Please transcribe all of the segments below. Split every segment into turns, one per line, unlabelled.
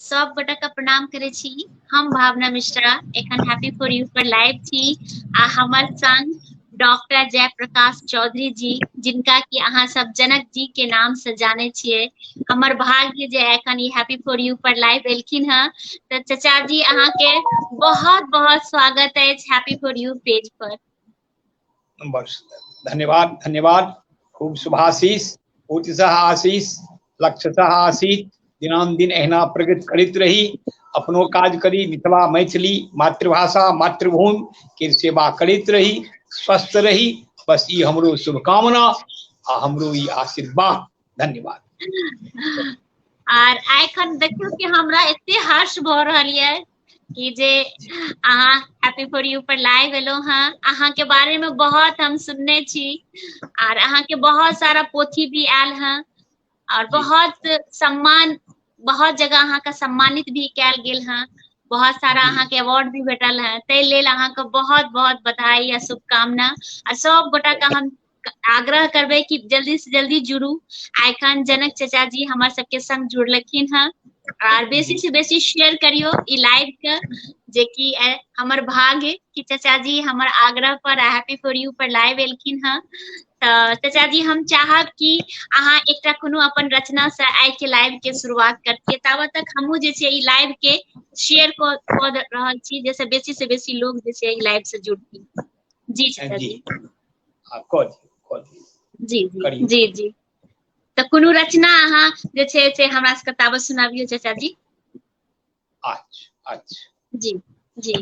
सब गोटा का प्रणाम करे छी। हम भावना मिश्रा एखन हैप्पी फॉर यू पर लाइव छी आ हमर संग डॉक्टर जयप्रकाश चौधरी जी, जिनका कि अहाँ सब जनक जी के नाम से जाने छिए। हमर भाग्य जे एखन ई हैप्पी फॉर यू पर लाइव एलखिन हैं। तो चाचा जी अहाँ के बहुत बहुत स्वागत है हैप्पी फॉर यू पेज पर।
बस धन्यवाद धन्यवाद। खूब शुभाशीष, उत्साह आशीष, लक्ष्यतः आशीष, दिनानुदिन एहना प्रगति करते रही, अपनो काज करी, मिथिला मैथिली मातृभाषा मातृभूमि के सेवा करते रही, स्वस्थ रही। बस ये हमरो शुभकामना आ हमरो ये आशीर्वाद। धन्यवाद।
और एखन देखियो कि हमरा एते हर्ष भ रहल है कि जे अहाँ हैप्पी फॉर यू पर लाइव एलो हैं। अहाँ के बारे में बहुत हम सुनने छी और अहाँ के बहुत सारा पोथी भी आयल हैं और बहुत सम्मान, बहुत जगह अहाँ का सम्मानित भी कैल गेल हैं, बहुत सारा अहाँ के अवार्ड भी भेटल है। तै लेल अहाँ के बहुत बहुत बधाई या शुभकामना। और सब गोटा का हम आग्रह करबे कि जल्दी से जल्दी जुड़ू। एखन जनक चाचा जी हमार सबके संग जुड़लखिन हैं और बेसी से बेसी शेयर करियो ई लाइव के, जे कि हमर भाग्य कि चाचा जी हमर आग्रह पर हैप्पी फॉर यू पर लाइव एलखिन हैं। तो चाचा जी हम चाहब कि अहाँ एकटा कोनो अपन रचना से आइ के लाइव के शुरुआत करतिए। ताबत तक हमहू जे छै ई लाइव के शेयर क रहल छी, जैसे बेसी से बेसी लोग जे छै ई लाइव से जुड़ती। जी चाचा जी। जी जी जी जी। तो कोनो रचना अहाँ जे छै से हमरा सबके ताबत सुनाबियो चाचा जी।
अच्छा अच्छा
जी जी।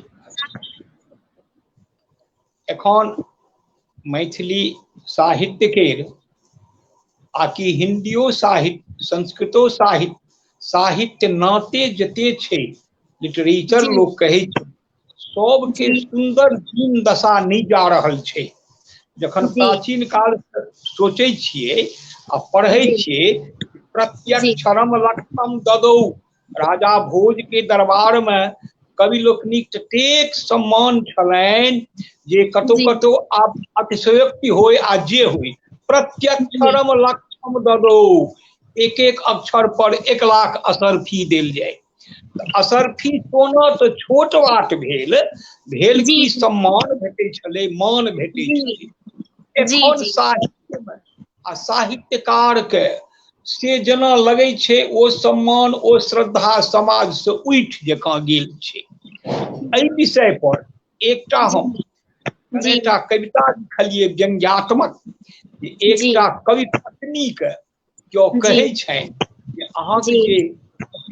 एखन मैथिली साहित्य के आकि हिंदियो साहित्य संस्कृतो साहित्य साहित्य नाते जते छे लिटरेचर लोग कहे छै सबके सुंदर जीवन दशा नहीं जा रहल छे। जखन प्राचीन काल सोचे छिए आ पढ़े छिए, प्रत्यक्षरम लक्षम ददौ, राजा भोज के दरबार में कवि लोकनिक ततेक सम्मान छलैन जे कतौ कतौ अतिशयोक्ति होय आ जे होय, प्रत्यक्षरम लक्षम ददौ, एक एक अक्षर पर 1 लाख असरफी देल जाए। असरफी सोना तो छोट बात भेल की सम्मान भेटे छले, मान भेटे छले। एखन साहित्य में आ साहित्यकार के से जना लगे छे ओ सम्मान ओ श्रद्धा समाज से उठ जका गेल छे। एहि विषय पर एकटा हम कनेटा कविता लिखलिए व्यंग्यात्मक। एकटा कवि पत्नी के जो कहे छै जे अहाँ के जे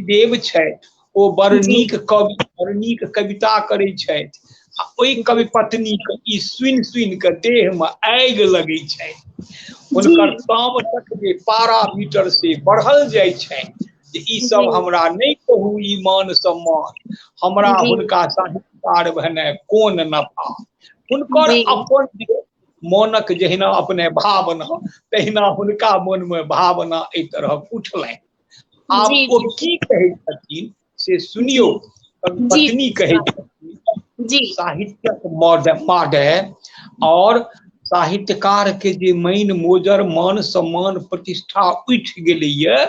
देव छै ओ बड़ नीक कवि, बड़ नीक कविता करे छै। आ ओई कवि पत्नी के ई सुन के देह में आग लगे छै। उनकर तामसक जे पारामीटर से बढ़ल जाय छै जे ई सब हमरा नहीं कहू ई मान सम्मान, हमरा हुनका साहित्यकार भने कोन नफा। हुनकर अपन मनक जहिना अपने भावना तहिना हुनका मन में भावना ए तरह उठलैन। आब ओ की कहे छथिन से सुनियो। पत्नी कहे छथिन साहित्यक माडे और साहित्यकार के जे मैन मोजर मान सम्मान प्रतिष्ठा उठ गेलैये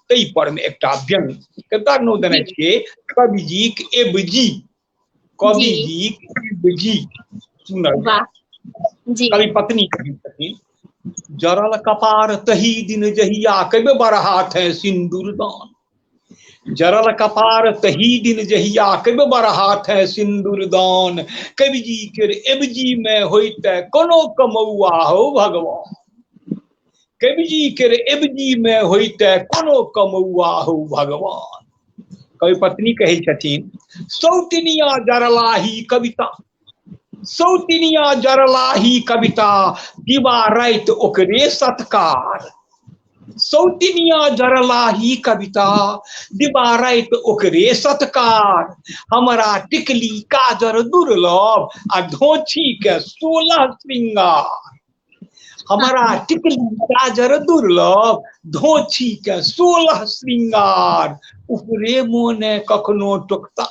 तै पर में एकटा व्यंग कविता नो देने छियै। कवि जी के एबजी, कवि जी के एबजी सुनल। कवि पत्नी कही छथिन, जरल कपार तही दिन जहिया कबे बरहात है सिंदूरदान, जरल कपार तही दिन जहिया कबे बरहात है सिंदूरदान, कवि जी के एबजी में होइते कोनो कमौआ हो भगवान, कवि जी के एबजी में होइते कोनो कमौआ हो भगवान। कवि पत्नी कहे छथिन, सौतिनिया जरलाही कविता, सौतिनिया जरलाही कविता, दिवा रात ओकरे सत्कार, सौतिनिया जरलाही कविता, दिवा रात ओकरे सत्कार, हमरा टिकली काजर दुर्लभ आ धोछी के 16 श्रृंगार, हमारा टिकली काजर दुर्लभ धोछी के 16 श्रृंगार, उपरे मोने कखनो टुकता,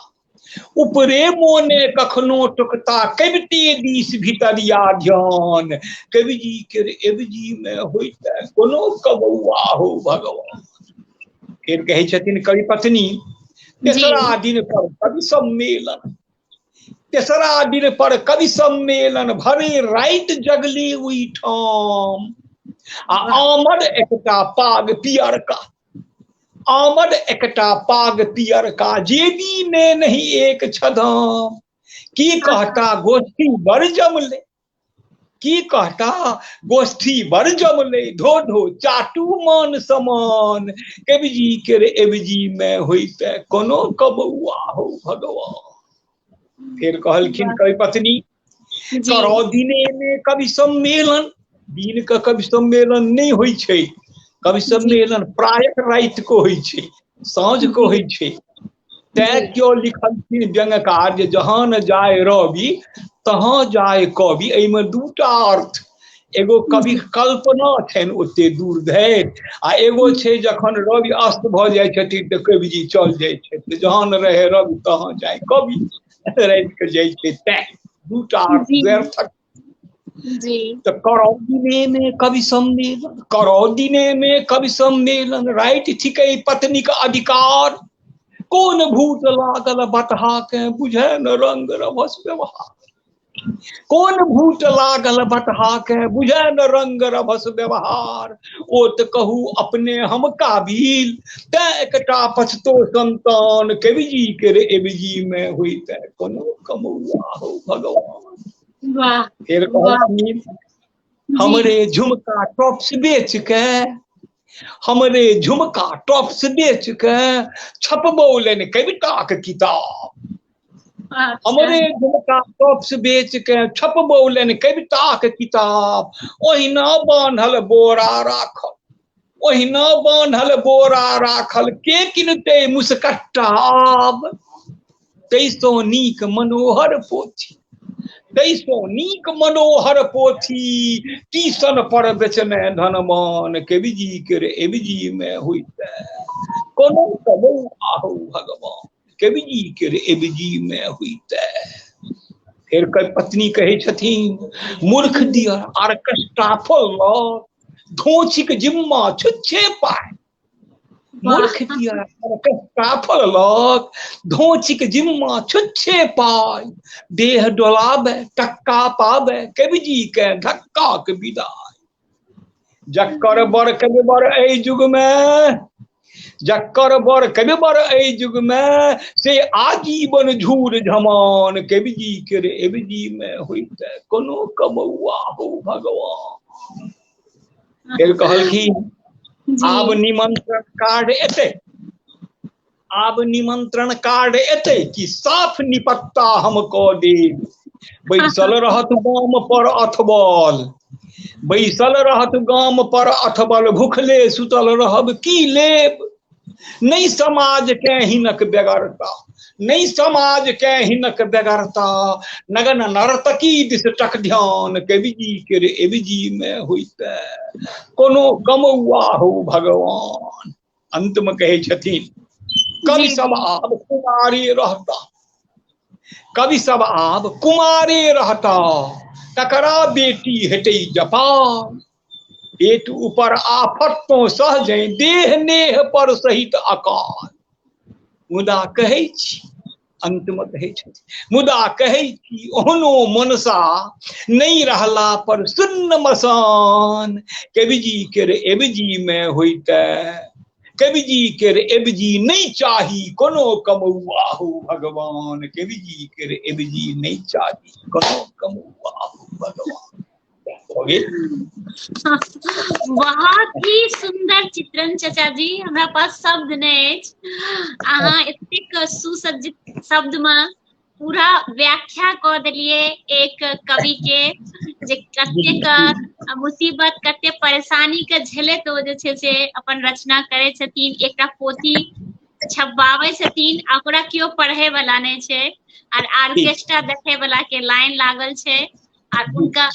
उपरे मोने कखनो टुकता, कविते दिस भीतरिया ध्यान, कवि जी के एबजी में होइते कोनो कबौआ हो भगवान। फिर कहे छथिन कवि पत्नी, तेसरा दिन पर कवि सम्मेलन, तेसरा दिन पर कवि सम्मेलन भरे राइत जगली हुई ठाम। आमद एकटा पाग पियर का, आमद एकटा पाग पियर का, जेबी में नहीं एक छदाम। की कहता गोष्ठी बर जमले, की कहता गोष्ठी बर जमले, धो धो चाटू मान समान। कवि जी के रे एबजी में होइते कोनो कबुआ हो भगवान। फिर कहलखिन कवि पत्नी, करो दिने में कवि सम्मेलन। दिन का कवि सम्मेलन नहीं होई छे, कवि सम्मेलन प्रायः रात को होई छे, साँझ को होई छे। तै क्यों लिखलखिन व्यंग्यकार जे जहाँ न जाए रवि तहाँ जाए कवि। एहिमे दूटा अर्थ, एगो कवि कल्पना छनि ओते दूर धरि, आ एगो छै जखन रवि अस्त भ जाय छथिन तऽ कवि जी चल जाय छथि, जहाँ न रहे रवि तहाँ जाए कवि, राति के जाय छै। तैं दूटा अर्थ व्यर्थक। तो करो दिने में कवि सम्मेलन, करो दिने में कवि सम्मेलन, राति थिकै पत्नी का अधिकार। कौन भूत लागल बटहा के बुझे न रंग रभस व्यवहार। कौन भूत लागल बटहा के बुझे न रंग रभस व्यवहार। ओ त कहू अपने हम काबिल, तै एकटा पछतो संतान। कवि जी के रे एबजी में होइते कोनो कमौआ हो भगवान। फिर कहलखिन हमरे झुमका टॉप्स बेच के, हमरे झुमका टॉप्स बेच के छपबौलन कविता के किताब। हमरे झुमका टॉप्स बेच के छपबौलन कविता के किताब। ओहिना बान्हल बोरा राखल, ओहिना बान्हल बोरा राखल, के किनते मुस्कट्टा आब। तैसो नीक मनोहर पोथी, तैसो नीक मनोहर पोथी, टीसन पर बेचने धनमान। कवि जी के रे एबजी में होइते कोनो कबौआ हो भगवान। कवि जी के रे एबजी में होइते। फिर पत्नी कहे छथिन, मूर्ख दिया आर्केस्ट्रा फल धोचिक जिम्मा छुच्छे पाए। मूर्ख दिया आर्केस्ट्रा फल धोचिक जिम्मा छुच्छे पाए। देह डोलाबे टक्का पाबे, कवि जी के धक्का के विदाई। जक्कर बर कवि बर एहि जुग में, जक्कर बर कवि बर एहि जुग में, से आजीवन झूर झमान। कवि जी के रे एबजी में होइते कोनो कबौआ हो भगवान। फिर कहलखिन आब निमंत्रण कार्ड एते, आब निमंत्रण कार्ड एते कि साफ निपत्ता हमको दे। बैसल रहत गाम पर अथबल, बैसल रहत गाम पर अथबल, भूखले सुतल रहब की लेब। नहीं समाज के हिनक बेगरता, नहीं समाज के हिनक बेगरता, नगन नर्तकी दिस टक ध्यान। कवि जी के रे एबजी में होइते कोनो कमौआ हो भगवान। अंत में कहे छथिन, कवि सब आब कुमारी रहता, कवि सब आब कुमारे रहता, तकरा बेटी हेतै जपान। पेट ऊपर आफत तो सहजै, देह नेह पर सहित अकाल। मुदा कहै छी, अंत में कहे छथिन, मुदा कहै छी ओहनो मनसा, नहीं रहला पर सुन्न मसान। कवि जी के रे एबजी में होइते, कवि जी के रे एबजी नहीं चाही कोनो कमौआ हो भगवान। कवि जी के रे एबजी नहीं चाही कोनो कमौआ हो भगवान।
बहुत ही सुंदर चित्रण चाचा जी, हमरा पास शब्द नहीं। अहाँ एतेक सुसज्जित शब्द में पूरा व्याख्या कर दिलिए एक कवि के, जे कतेक मुसीबत कते परेशानी के झेलैत ओ जे छै से अपन रचना करे छथिन। एकटा पोथी छपबावे छथिन, ओकरा केओ पढ़े वाला नहीं छै, और ऑर्केस्ट्रा देखे वाला के लाइन लागल छै, और उनका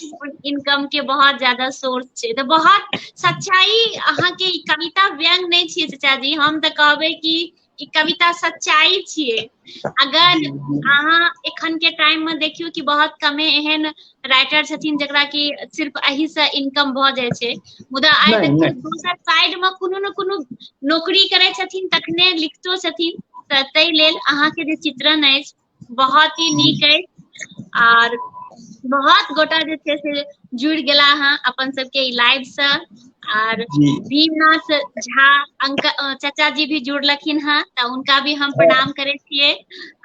इनकम के बहुत ज्यादा सोर्स छै। तो बहुत सच्चाई अहाँ के कविता व्यंग नहीं छियै चाचा जी, हम तो कहबे कि ई कविता सच्चाई छियै। अगर अहाँ एखन के टाइम में देखियो कि बहुत कमे एहन राइटर छथिन जकरा कि सिर्फ एही से इनकम भ जाय छै, मुदा आइ तक दोसर साइड में कोनो न कोनो नौकरी करे छथिन तखने लिखतो छथिन। तऽ ताहि लेल अहाँके जे चित्रण अछि बहुत ही नीक अछि और बहुत गोटा जे छै से जुड़ि गेला हँ अपन सबके ई लाइव से और
जी
भीमनाथ झा चाचा जी भी जुड़लखिन हँ तऽ उनका भी हम प्रणाम करे छियै।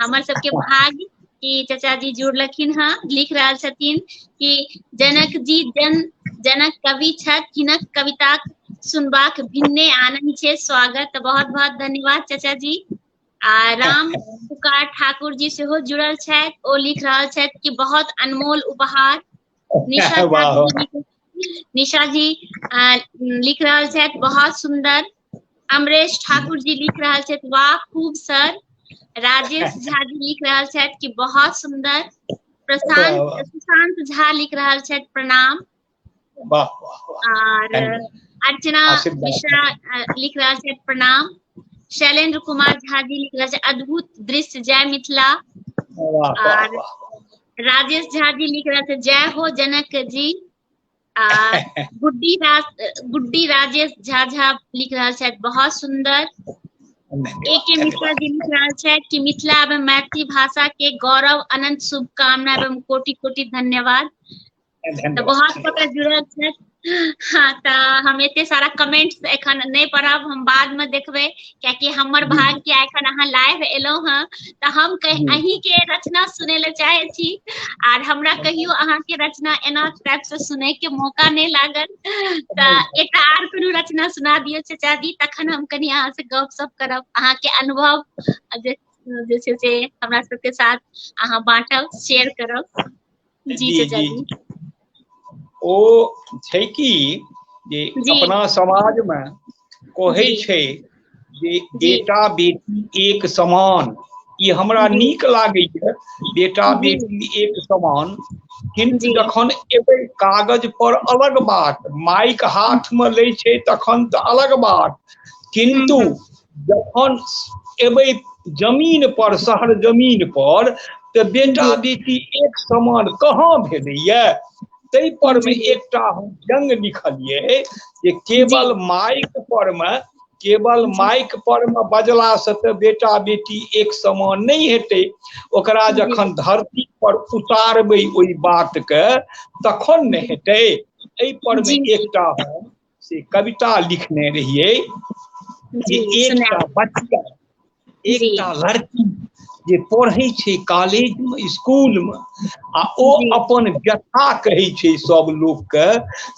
हमर सबके भाग्य कि चाचा जी जुड़लखिन हँ। लिख रहल छथिन कि जनक जी जनक कवि छथि हिनक कविता सुनबाक भिन्ने आनंद छै स्वागत। बहुत बहुत धन्यवाद चाचा जी। आ राम पुकार ठाकुर जी सेहो जुड़ल छथि। ओ लिख रहल छथि कि बहुत अनमोल उपहार। निशा झा
वाह
जी निशा जी लिख रहल छथि बहुत सुंदर। अमरेश ठाकुर जी लिख रहल छथि वाह खूब सर। राजेश झा जी लिख रहल छथि कि बहुत सुंदर।
वाह वाह
सुशांत झा लिख रहल छथि प्रणाम।
वाह वाह
और
धन्यवाद
अर्चना
आशीर्वाद।
मिश्रा लिख रहल छथि प्रणाम। शैलेंद्र कुमार झा जी लिख रहल छथि अद्भुत दृश्य जय मिथिला।
वाह वाह
और
वाह
राजेश झा जी लिख रहे थे जय हो जनक जी। आ गुड्डी राजेश झा लिख रहा है बहुत सुंदर।
धन्यवाद
के मिश्रा
धन्यवाद।
जी लिख रहा है कि मिथिला एवं मैथिली भाषा के गौरव अनंत शुभकामना एवं कोटि कोटि धन्यवाद। तो
धन्यवाद
बहुत
धन्यवाद।
पता जुड़ल है। हाँ तो हम एते सारा कमेंट्स एखन नहीं पढ़ब हम बाद में देखबे कियाकि हमर
जी
भाग के एखन अहाँ लाइव एलो हैं तो हम
जी
अहीं के रचना सुने ले चाहे छी। आर हमरा कहियो अहाँ के रचना एना टाइप से सुने के मौका नहीं लागल तो एक आर कोनो रचना सुना दियो चाचा जी तखन हम कनी अहाँ से गपशप करब अहाँ के अनुभव जे छै से हमरा सबके साथ अहाँ बाँटब शेयर करब। जी चाचा
जी
जी।
ओ छै कि जे
जी
अपना समाज में कहै
जी
छै जे
जी
बेटा बेटी एक समान। ई हमरा
जी
नीक लागैए बेटा
जी
बेटी एक समान। किंतु
जी
जखन एबै कागज पर अलग बात माइक हाथ में लै छै तखन तऽ अलग बात। किंतु
हम्म
जखन एबै जमीन पर शहर जमीन पर तऽ बेटा
जी
बेटी एक समान कहाँ भेलैया। ताहि पर में
जी
एकटा हम व्यंग लिखलियै जे
जी
केवल
जी
माइक पर में बजला से तऽ बेटा बेटी एक समान नहीं हेतै। ओकरा
जी
जखन धरती पर उतारबै ओई बात के तखन ने हेतै। एहि पर में
जी जी
एकटा हम से कविता लिखने रहियै जे
जी
एकटा
सुनाए
बच्चा
जी
एकटा लड़की जे पढ़ै छै कॉलेज में स्कूल में आ ओ
जी
अपन व्यथा कहै छै सब लोग के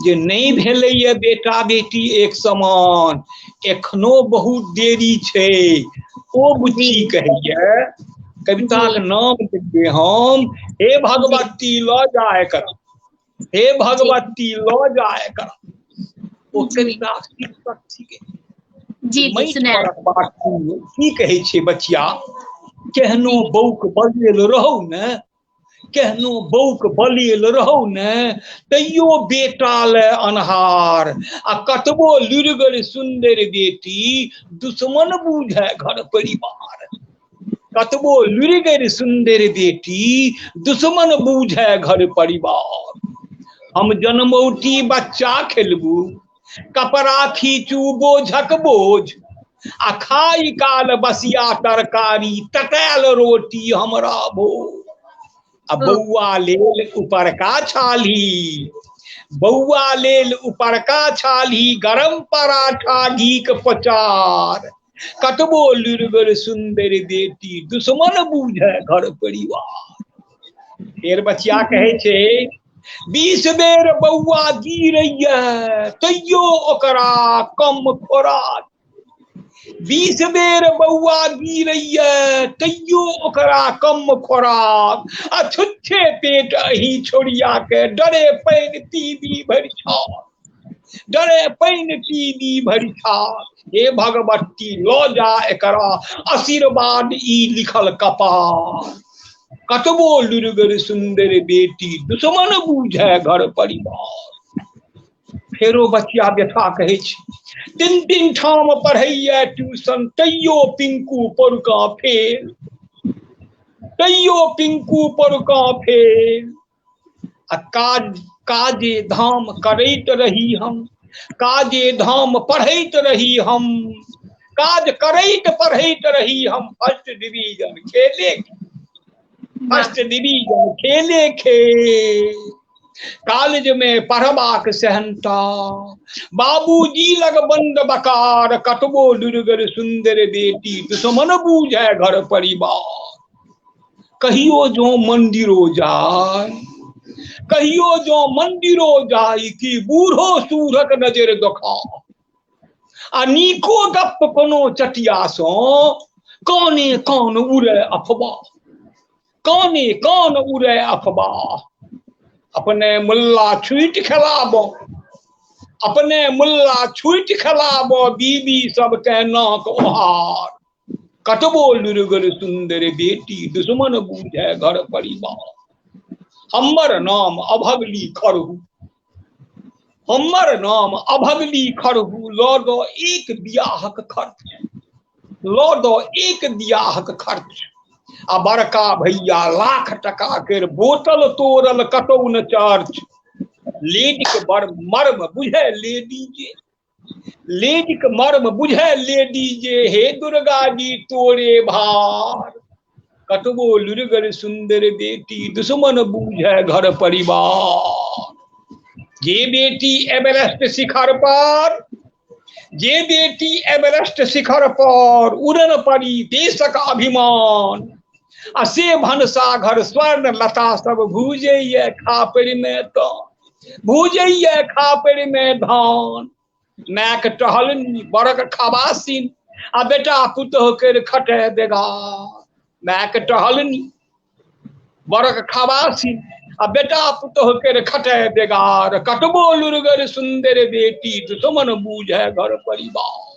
जे नहीं भेलैया बेटा बेटी एक समान एखनो बहुत देरी छै। ओ
जी
बुच्ची कहैया कविता
जी
के नाम देलियै हम हे
जी
भगवती लऽ जा एकरा हे
जी
भगवती लऽ जा एकरा। ओ
जी
कविता शीर्षक थिकै जे
जी जी
माटि
सुनाए
परक बात की कहै छै बचिया केहनो
जी
बौक बजेल रहौ ने केहनो बौक बलेल रहौ ने तैयो बेटा ले अन्हार आ कतबो लुरिगर सुन्दर बेटी दुश्मन बूझे घर परिवार। कतबो लुरिगर सुन्दर बेटी दुश्मन बूझे घर परिवार। हम जनमौटी बच्चा खेलबू कपड़ा खींचू बोझक बोझ आ खाइ काल बसिया तरकारी तटायल रोटी हमरा भोज। आ
ओ
बौआ लेल उपरका छाली बौआ लेल उपरका छाली गरम पराठा घीक प्रचार कतबो लुरिगर सुन्दर बेटी दुश्मन बूझे घर परिवार। फेर बचिया कहै छै 20 बेर बौआ गिरैया तैयो ओकरा कम खोराक 20 बेर बौआ गिरैया तैयो ओकरा कम खोराक आ छुच्छे पेट अही छोड़िया के डरे पानि पीबी भरि छाक डरे पानि पीबी भरि छाक। हे भगवती लऽ जा एकरा आशीर्वाद ई लिखल कपार। कतबो लुरिगर सुन्दर बेटी दुश्मन बूझे घर परिवार। फेरो बचिया व्यथा कहै छै 3 ठाम पढ़ैया ट्यूशन तैयो पिंकू पोरुका फेल तैयो पिंकू पोरुका फेल। आ काजे धाम करैत रही हम काजे धाम पढ़ैत रही हम काज करैत पढ़ैत रही हम फर्स्ट डिवीजन खेले कॉलेज में पढ़बाक सहनता बाबूजी लग बंद बकार कतबो दुर्गर सुंदर बेटी दुश्मन बूझे घर परिवार कहियो जो मंदिरो जाय कहियो जो मंदिरो जाय कि बूढ़ो सूरक नजर देखा आ नीको गप कोनो चटिया सो काने कान उड़े अफवाह काने कान उड़े अफवाह अपने मुल्ला छुट खिलाबो अपने मुल्ला छुट खिलाबो बीबी सबके नाक ओहार कतबो लुरगर सुंदर बेटी दुश्मन बूझे घर परिवार हमर नाम अभगली खरहू हमर नाम अभगली खरहू लौ दो एक बियाहक खर्च लौ दो एक बियाहक खर्च आ बड़का भैया लाख टका के बोतल तोड़ल कतौ न चर्च लेडी के बड़ मर्म बुझे लेडी जे लेडी के मर्म बुझे लेडी जे हे दुर्गा जी तोरे भार कतबो लुरगर सुंदर बेटी दुश्मन बूझे घर परिवार जे बेटी एवरेस्ट शिखर पर जे बेटी एवरेस्ट शिखर पर उड़न पड़ी देशक अभिमान आ से भनसाघर स्वर्ण लता सब भूजैये खापरि में तो भूजैये खापरि में धान मैक टहलनी बड़क खबासीन आ बेटा पुतोह कर खटे देगा मैक टहलनी बड़क खबासीन आ बेटा पुतोह कर खटे बेगार कतबो लुरगर सुंदर बेटी दुश्मन बूझे घर परिवार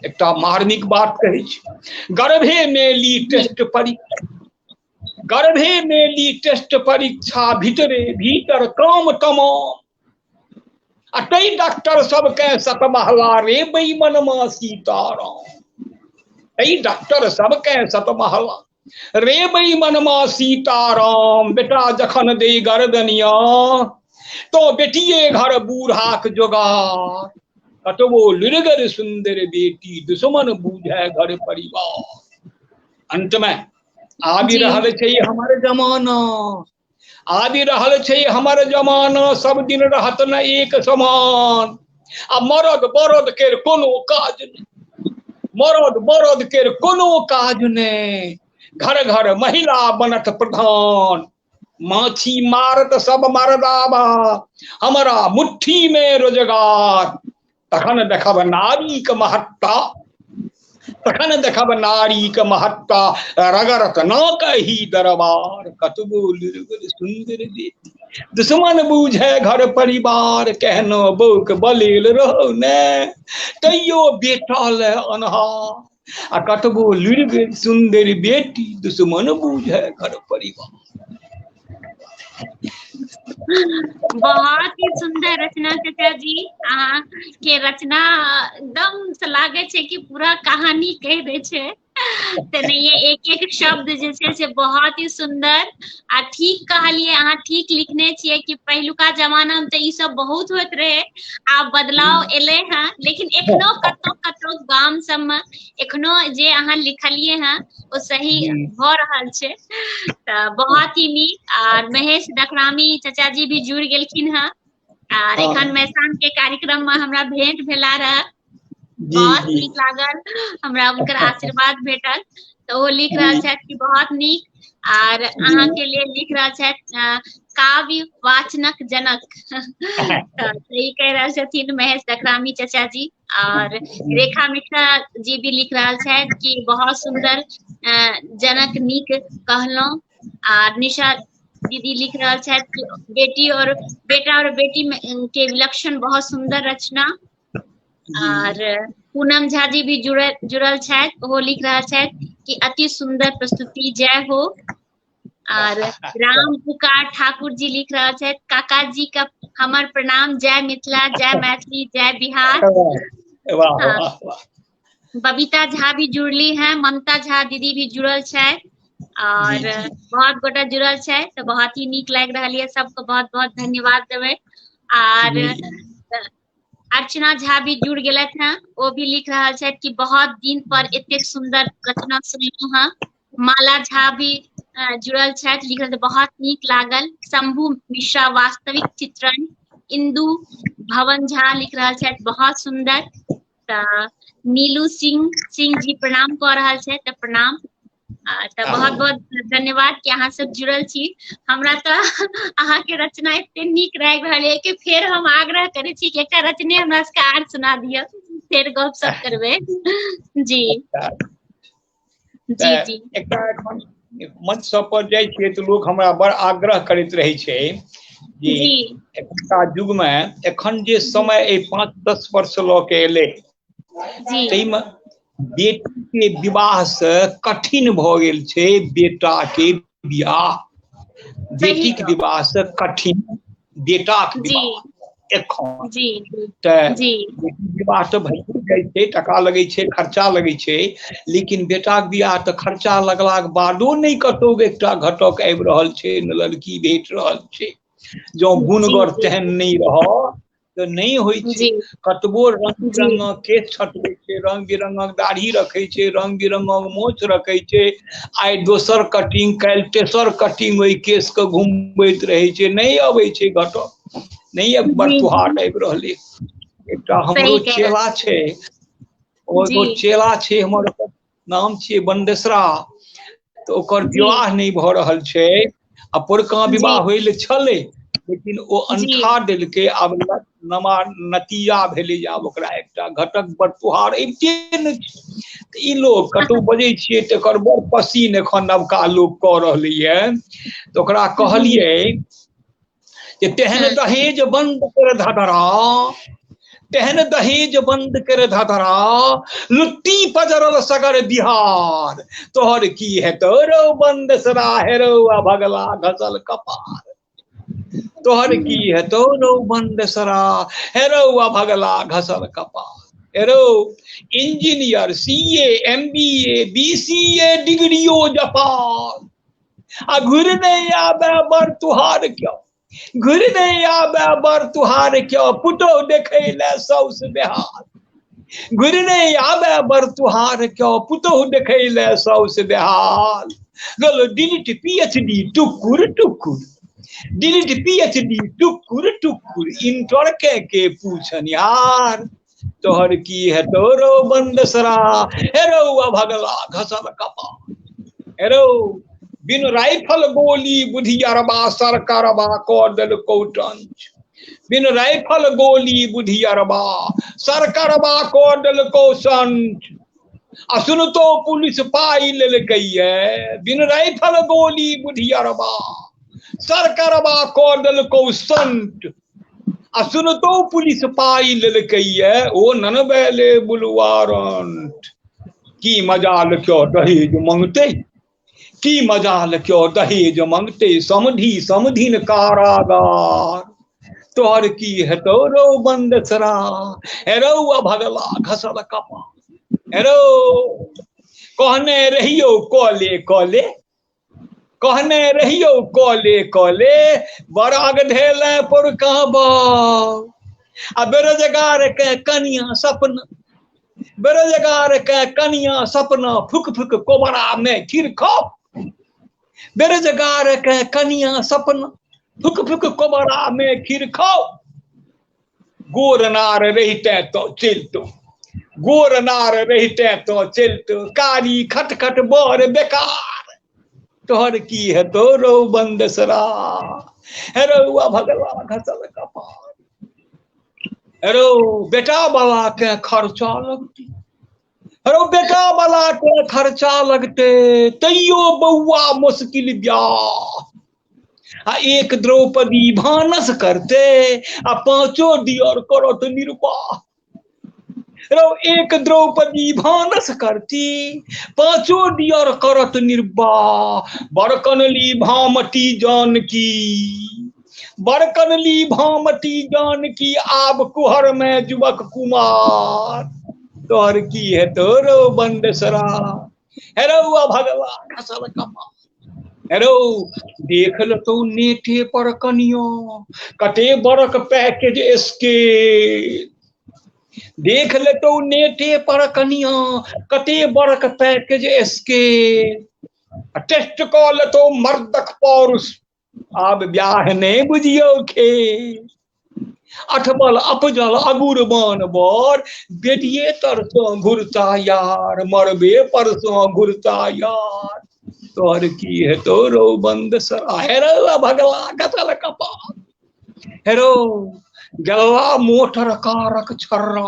एकटा मार्मिक बात कहै छै गर्भे में ली टेस्ट परीक्षा गर्भे में ली टेस्ट परीक्षा भीतरे भीतर काम तमाम अटै डॉक्टर सबके सतमहला रे बेईमनमा सीताराम ऐ डॉक्टर सबके सतमहला रे बेईमनमा सीताराम बेटा जखन दे गर्दनिया तो बेटिए घर बूढ़ाक जोगार कतबो लुरगर सुंदर बेटी दुश्मन बूझे घर परिवार अंत में आबि रहल छै हमर जमाना आबि रहल छै हमर जमाना सब दिन रहत न एक समान आ मरद बरद केर कोनो काज नहीं मरद बरद केर कोनो काज नहीं घर घर महिला बनत प्रधान माछी मारत सब मरदाबा हमारा मुट्ठी में रोजगार तखन देखब नारी के महत्ता तखन देखब नारी के महत्ता रगरत न कही दरबार कतबो लुरगर सुंदर बेटी दुश्मन बूझे घर परिवार कहनो बौक बलेल रहो ने तैयो बेटा ले अनहार आ कतबो लुरगर सुंदर बेटी दुश्मन बूझे घर परिवार
बहुत ही सुंदर रचना चाचा जी अहाँ के रचना एकदम से लागे छै कि पूरा कहानी कह दे छै तेनाहिये एक एक शब्द जे छै से बहुत ही सुंदर आ ठीक कहलिए अहाँ ठीक लिखने छियै कि पहिलुका जमाना में तो ई सब बहुत होत रहे आब बदलाव एले हैं लेकिन एखनो कतौ कतौ गाम सब में एखनो जे अहाँ लिखलिए हैं वो सही भ रहल छै त बहुत ही नीक और महेश डकरामी चाचा जी भी जुड़ गेलखिन हैं और एखन मैसान के कार्यक्रम में हमरा भेंट भेला रहा बहुत नीक लागल हमरा उनकर आशीर्वाद भेटल तो वो लिख रहा है कि बहुत नीक और अहाँ के लिए लिख रहा है काव्य वाचनक जनक सही कह रहा छथिन महेश डकरामी चाचा जी और रेखा मिश्रा जी भी लिख रहा है कि बहुत सुंदर जनक नीक कहलौं और निशा दीदी लिख रहा है कि बेटी और बेटा और बेटी के विलक्षण बहुत सुंदर रचना और पूनम झा जी भी जुड़ल छथि वो लिख रहा है कि अति सुंदर प्रस्तुति जय हो और राम पुकार ठाकुर जी लिख रहा है काका जी का हमर प्रणाम जय मिथिला जय मैथिली जय बिहार बबीता झा भी जुड़ली हैं ममता झा दीदी भी जुड़ल है और बहुत गोटा जुड़ल है तो बहुत ही नीक लग रहा है सबको बहुत बहुत धन्यवाद देवे और अर्चना झा भी जुड़ गेलथि हैं, वो भी लिख रहा है कि बहुत दिन पर इतने सुंदर रचना सुनलहुँ हैं। माला झा भी जुड़ल छथि, लिख रहे थे बहुत नीक लागल। शंभू मिश्रा वास्तविक चित्रण। इंदु भवन झा लिख रहा है बहुत सुंदर। नीलू सिंह जी प्रणाम कह रहा है, तो प्रणाम। तो बहुत बहुत धन्यवाद कि अहाँ सब जुड़ल छी। हमरा तो अहाँ के रचना एते नीक लागि रहल है कि फिर हम आग्रह करे छी कि एकटा रचने हमरा सबके आर सुना दियो, फिर गपशप करबे। जी जी जी।
मंच सब पर जाइ छियै तो लोग हमरा बड़ आग्रह करैत रहै छै जी। एखनका युग में एखन जे समय 5-10 वर्ष लऽ के एलै, ताहिमे बेटी के विवाह से कठिन भऽ गेल छै। बेटा के विवाह, बेटी के विवाह से कठिन बेटा के विवाह एखन। विवाह तो भइए जाइ छै, टका लगै छै, खर्चा लगै छै, लेकिन बेटा के विवाह तो खर्चा लगलाक बादो नहीं कतौ एकटा घटक आबि रहल छै, न लड़की भेट रहल छै। जो गुणगर तेहन नहीं रह तो नहीं होइ छै। कतबो रंग बिरंगक केश छटबै छै, रंग बिरंगक दाढ़ी रखै छै, रंग बिरंगक मोछ रखै छै, आइ दोसर कटिंग काल्हि तेसर कटिंग ओहि केश के घुमबैत रहै छै, नहीं अबै छै घटक, नहीं बरतुहार आबि रहलै। एकटा हमरो चेला छै, ओ चेला छै हमर, नाम छियै बंदेसरा, तो ओकर विवाह नहीं भऽ रहल छै। आ पोरका विवाह होइ ले छलै, लेकिन ओ अंठा देलकै। आब नतिया भेलै, आब ओकरा एकटा घटक बरतुहार अबिते नहि छै। तऽ ई लोग कतौ बजै छियै तऽ एकर बड़ पसीन एखन नवका लोग कऽ रहलैए। तऽ ओकरा कहलियै जे तेहन दहेज बंद कर धधरा, तेहन दहेज बंद कर धधरा, लुट्टी पजरल सगर बिहार। तोहर की हेतौ रौ बंदसरा, हेरौआ भगला घसल कपार। तोहर की हेतौ रौ बंदसरा, हेरौआ भगला घसल कपार। हेरौ इंजीनियर, सीए, एमबीए, बीसीए डिग्रियो जपार, आ घुर नहीं आबे बर तुहार क्यों, घुर नहीं आबे बर तुहार क्यों, पुतो देखे ले सौस बेहार। घुर नहीं आबे बर तुहार क्यों, पुतो देखे ले सौस बेहाल। गलो डिलीट पीएचडी टुकुर टुकुर, डिलीट पीएचडी टुकुर टुकुर, इंटर के पूछन यार। तोहर की हेतौ रौ बंदसरा, हेरौआ भगला घसल कपार। हेरौ बिन राइफल गोली बुधियरबा, सरकारबा कऽ देलकौ टंच। बिन राइफल गोली बुधियरबा, सरकारबा कऽ देलकौ संच। आ सुनतो पुलिस पाई लेलकैये, बिन राइफल गोली बुधियरबा, सरकारबा कऽ देलकौ संट। आ सुनतो पुलिस पाई लेलकैये, ओ ननबैले बुलवारंट। की मजाल क्यों दहेज मंगते, की मजाल क्यों दहेज मंगते, समधी समधिन कारागार। तोहर की हेतौ रौ बंदसरा, हेरौआ भगला घसल कपार। हेरौ कहने रहियो कले कले, कहने रहियो कले कले, बराग धेले पोरका बाउ। आ बेरोजगार के कनिया सपना, बेरोजगार के कनिया सपना, फुक फुक कोबरा में खीर खाओ। बेरोजगार के कनिया सपना, फुक फुक कोबरा में खीर खाओ। गोर नार रहते तो चलतो, गोर नार रहते तो चलतो, कारी खटखट बर बेकार। तोहर की हेतौ रौ बंदसरा, हेरौआ भगला घसल कपार। हेरौ बेटा वाला के खर्चा लगते, हेरौ बेटा वाला के खर्चा लगते, तैयो बौआ मुश्किल ब्याह। आ एक द्रौपदी भानस करते, आ 5 दियर करत निर्वाह। रौ एक द्रौपदी भानस करती, 5 दियर करत निर्वाह। बड़कनली भामती जानकी, बड़कनली भामती जानकी, आब कुहर में युवक कुमार। तोहर की हेतौ रौ बंदसरा, हेरौआ भगला घसल कपार। हेरौ देख लतौ नेटे पर कनियो, कते बड़क पैकेज स्केल। देख ले तो नेटे पर कनिया कते बड़क पैकेज एसके टेस्ट कॉल तो मर्दक पौरुष आब ब्याह नहीं बुझियो खे अठबल अपजल अगुर बन बर बेटिए तरसों घुरता यार मरबे परसों घुरता यार तोर की है तो रो बंद सरा हेरो भगला गतल कपा हेरो गल्ला मोटर कारक छर्रा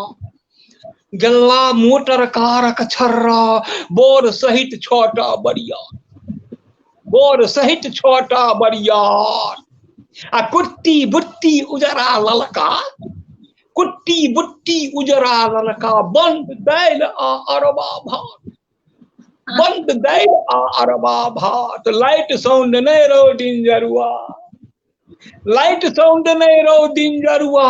गल्ला मोटर कारक छर्रा बोर सहित छोटा बरिया बोर सहित छोटा बरियार आ कुट्टी बुट्टी उजरा ललका कुट्टी बुट्टी उजरा ललका बंद दैल आ अरबा भात बंद दैल आ अरबा भात लाइट साउंड नहीं रो डिंजरुआ लाइट साउंड नहीं रो डिंजरुआ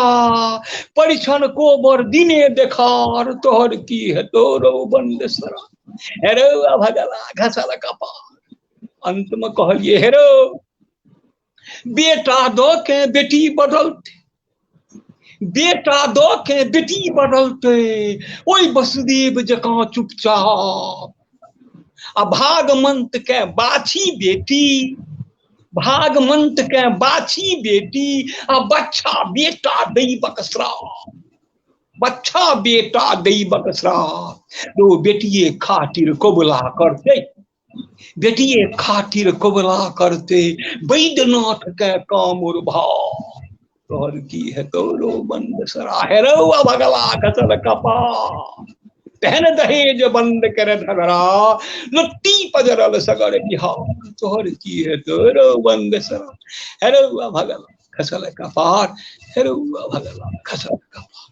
परिछन को बर दिने देखार तोहर की है तोरो बंद सरा हेरो भगला घसल कपार अंत में कहलिए हेरो बेटा दो के बेटी बदलते बेटा दो के बेटी बदलते ओई वसुदेव जकां चुपचाप आ भागमंत के बाछी बेटी भागमंत के बाछी बेटी आ बच्चा बेटा दैवक श्राप बच्चा बेटा दैवक श्राप तो बेटिए खातिर कोबला करते बेटिए खातिर कोबला करते वैद्यनाथ के कामुर भाव तोहर की है तोरो बंद सरा हेरो भगला घसल कपा पहन दहेज बंद कर धरा लुट्टी पजरल सगर बिहार तोहर की है तोरो बंद सरा हेरो भगला घसल कपार हेरो भगला घसल कपार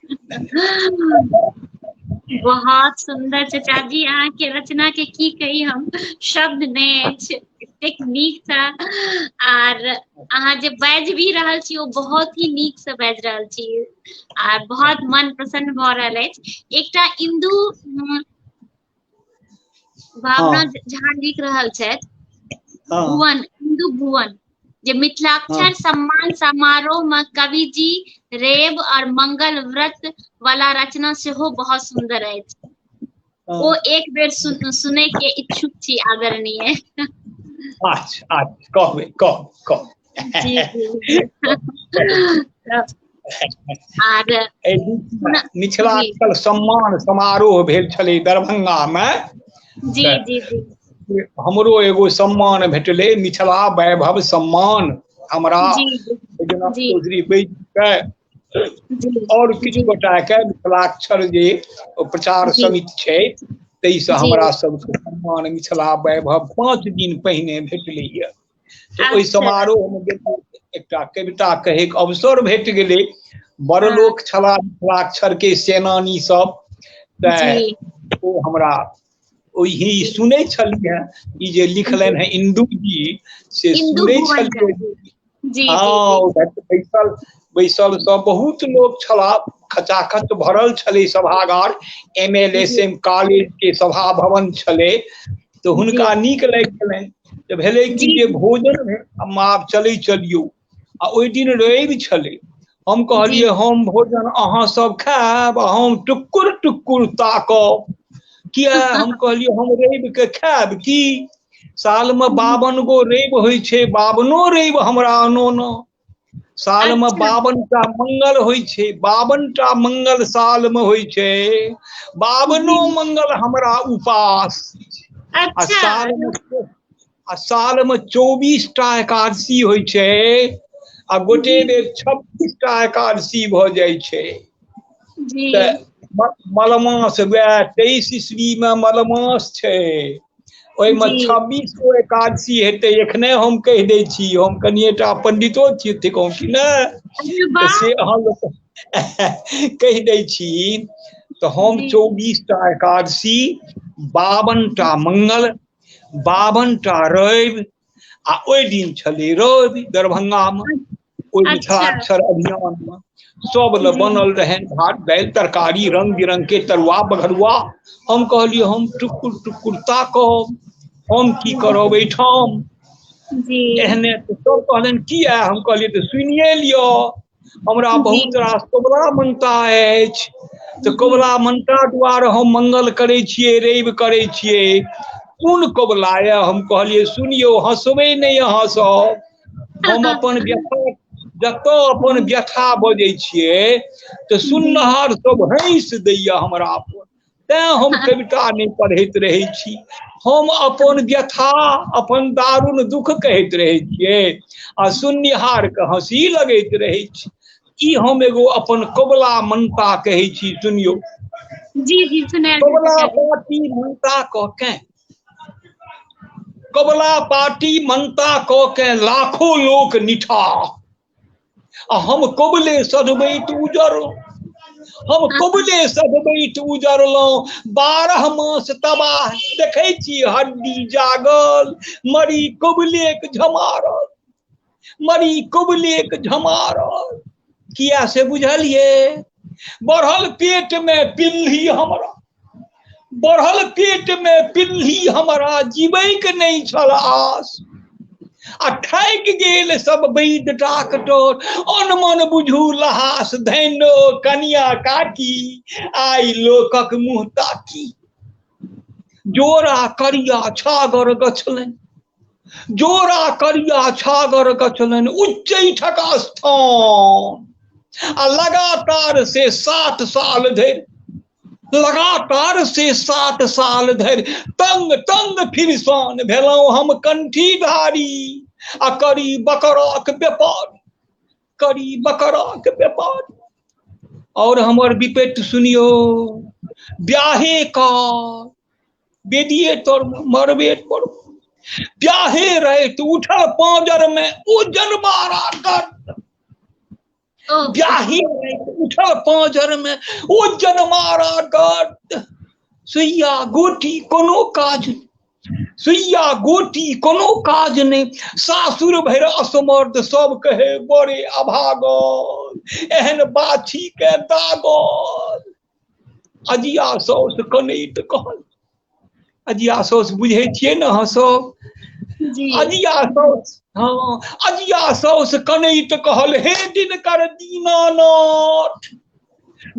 बहुत सुंदर चाचा जी अहाँ के रचना के की कही हम शब्द ने एतेक नीक था आर अहाँ जे बाजि भी रहल छी ओ बहुत ही नीक से बाजि रहल छी आर बहुत मन प्रसन्न भ रहल अछि एकटा इंदु भावना झा लिख रहल छथि भुवन इंदु भुवन जे मिथिलाक्षर सम्मान समारोह में कवि जी रेब और मंगल व्रत वाला रचना से हो बहुत सुंदर है वो एक बेर सुने के इच्छुक छी आदरणीय
अच्छा कहबे कह
जी आर
मिथिलाक्षर सम्मान समारोह भेल छलै दरभंगा में
जी जी जी
हमरो एगो सम्मान भेटले मिथिला वैभव सम्मान हमरा चौधरी और किछु गोटा के मिथिलाक्षर जे प्रचार समिति छै तैसे हमरा सबके सम्मान मिथिला वैभव 5 दिन पहिने भेटले ये तो ओइ समारोह में एकटा कविता कहे के अवसर भेट गेले बड़ लोक छला मिथिलाक्षर के सेनानी सब ओ हमरा ओही सुनै छलिए ई जे लिखलन है इंदु जी से सुनै छलिए जी बैसल बैसल सब बहुत लोग छला खचाखच भरल छले सभागार एमएलएसएम कॉलेज के सभा भवन छले तो हुनका नीक लागि गेलनि जब भेलै कि जे भोजन हम आब चलै चलियो आ ओइ दिन रवि छले हम कहलिए हम भोजन अहाँ सब खायब हम टुकुर टुकुर ताकब किया हम कहलिए हम रवि के खायब की साल में 52 गो रवि होइ छै 52 रवि हमरा अनोना साल में 52टा मंगल होइ छै 52टा मंगल साल में होइ छै 52 मंगल हमरा उपास आ साल में 24टा एकादशी होइ छै आ गोटे बेर 26टा एकादशी भ जाइ छै जी मलमास 23 ईस्वी में मलमास छै ओइ में 26 गो एकादशी हेतै एखने हम कहि दै छी हम कनिएटा पंडितो छी थिकौ कि ने से अहाँ कहि दै छी तो हम 24टा एकादशी 52टा मंगल 52टा रवि आ ओइ दिन छलै रवि दरभंगा में ओइ मिथिलाक्षर अभियान में सब ल बनल रहे भात दाल तरकारी रंग बिरंग के तरुआ बघरुआ हम कहलिए हम टुकुर टुकुर ताकब हम की करब एठाम एहने तो सब कहलन किया हम कहलिए तो सुनिए लियो हमरा बहुत रास कोबला मनता अछि तो कबला मनता द्वारा हम मंगल करे छिए, रवि करे छिए। कोन कबला है? हम कहलिए सुनियो, हंसबे नहीं हंसब, हम अपन व्यथा जत अपन व्यथा बजै छिए तो सुननहार सब हंस दैया हमरा पर। तैं हम कविता नहीं पढ़ैत रहै छी, हम अपन व्यथा अपन दारुण दुख कहैत रहै छिए आ सुननिहार के हंसी लगैत रहै छी। ई हम एगो अपन कबला मनता कहै छी, सुनियो।
जी जी सुनाएल
कबला पाटी मनता क के, कबला पाटी मनता क के लाखों लोक निठा, आ हम कबले सधबैत उजरलौं, हम कबले सधबैत उजरलौं। 12 मास तबाह देखै छी, हड्डी जागल, मरी कबलेक झमारल, मरी कबलेक झमारल। किया से बुझलिए? बढ़ल पेट में पिल्ली हमरा, बढ़ल पेट में पिल्ली हमरा, जीवैक नहीं छल आस। आ ठाकि गेल सब वैद्य डॉक्टर, अनमन बुझू लहास। धैनो कनिया काकी, आई लोकक मुँह ताकी। जोरा करिया छागर गछलनि, जोरा करिया छागर गछलनि, उच्चैठक स्थान। आ लगातार से 7 साल धरि, लगातार से 7 साल धरि तंग तंग फिरसान भेलौं हम कंठीधारी। आ करी बकराक व्यापार, करी बकराक व्यापार। और हमर विपत्ति सुनियो, ब्याहे का बेदिए तोर मरबे पर, ब्याहे रहे तो उठल पांजर में ओ जनमारा गर्द, ब्याहे रहे तो उठल पांजर में ओ जनमारा गर्द। सुइया गोटी कोनो काज, सुइया गोटी कोनो काज नहीं, सासुर भर असमर्थ सब कहे बड़े अभागल, एहन बाछी के दागल। अजिया सौस कनैत कहल, अजिया सौस बुझे छिए न हंसब, अजिया सौस, हाँ अजिया सौस कनैत कहल, हे दिनकर दीनानाथ,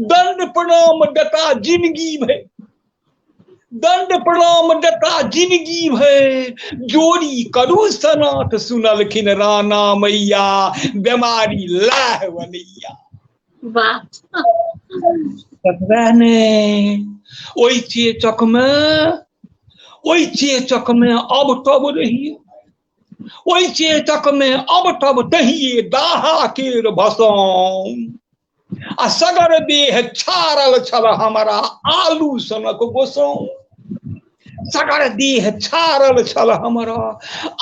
दंड प्रणाम देता जिंदगी भर, दंड प्रणाम देता जिंदगी भर। जोड़ी करू सनाथ सुनलखिन राना मैया, बीमारी लाह बनैया।
वाह।
ने ओई चेचक में, ओई चेचक में अब तब रहिए, ओई चेचक में अब तब दहिए दाहा केर भसौं। आ सगर देह छारल छल हमारा आलू सनक गोसौं, सगर देह छारल छल हमारा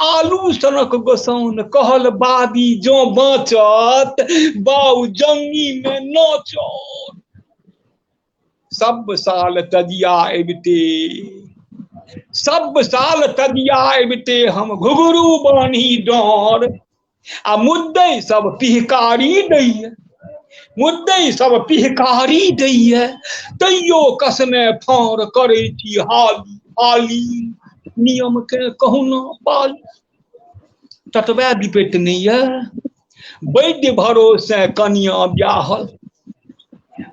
आलू सनक गोसौं। कहल बाबी जो बाँचत, बाऊ जंगी में नाचत। सब साल तजिया अबिते, सब साल तजिया अबिते हम घुघरू बानी डाँर। आ मुद्दै सब पिहकारी दैये, मुद्दै सब पिहकारी दैये, तैयो कसने फार करे छी हाली हाली, नियम के कहुना पाली। ततबे विपत्ति नहीं है, वैद्य भरोसे कनिया ब्याहल,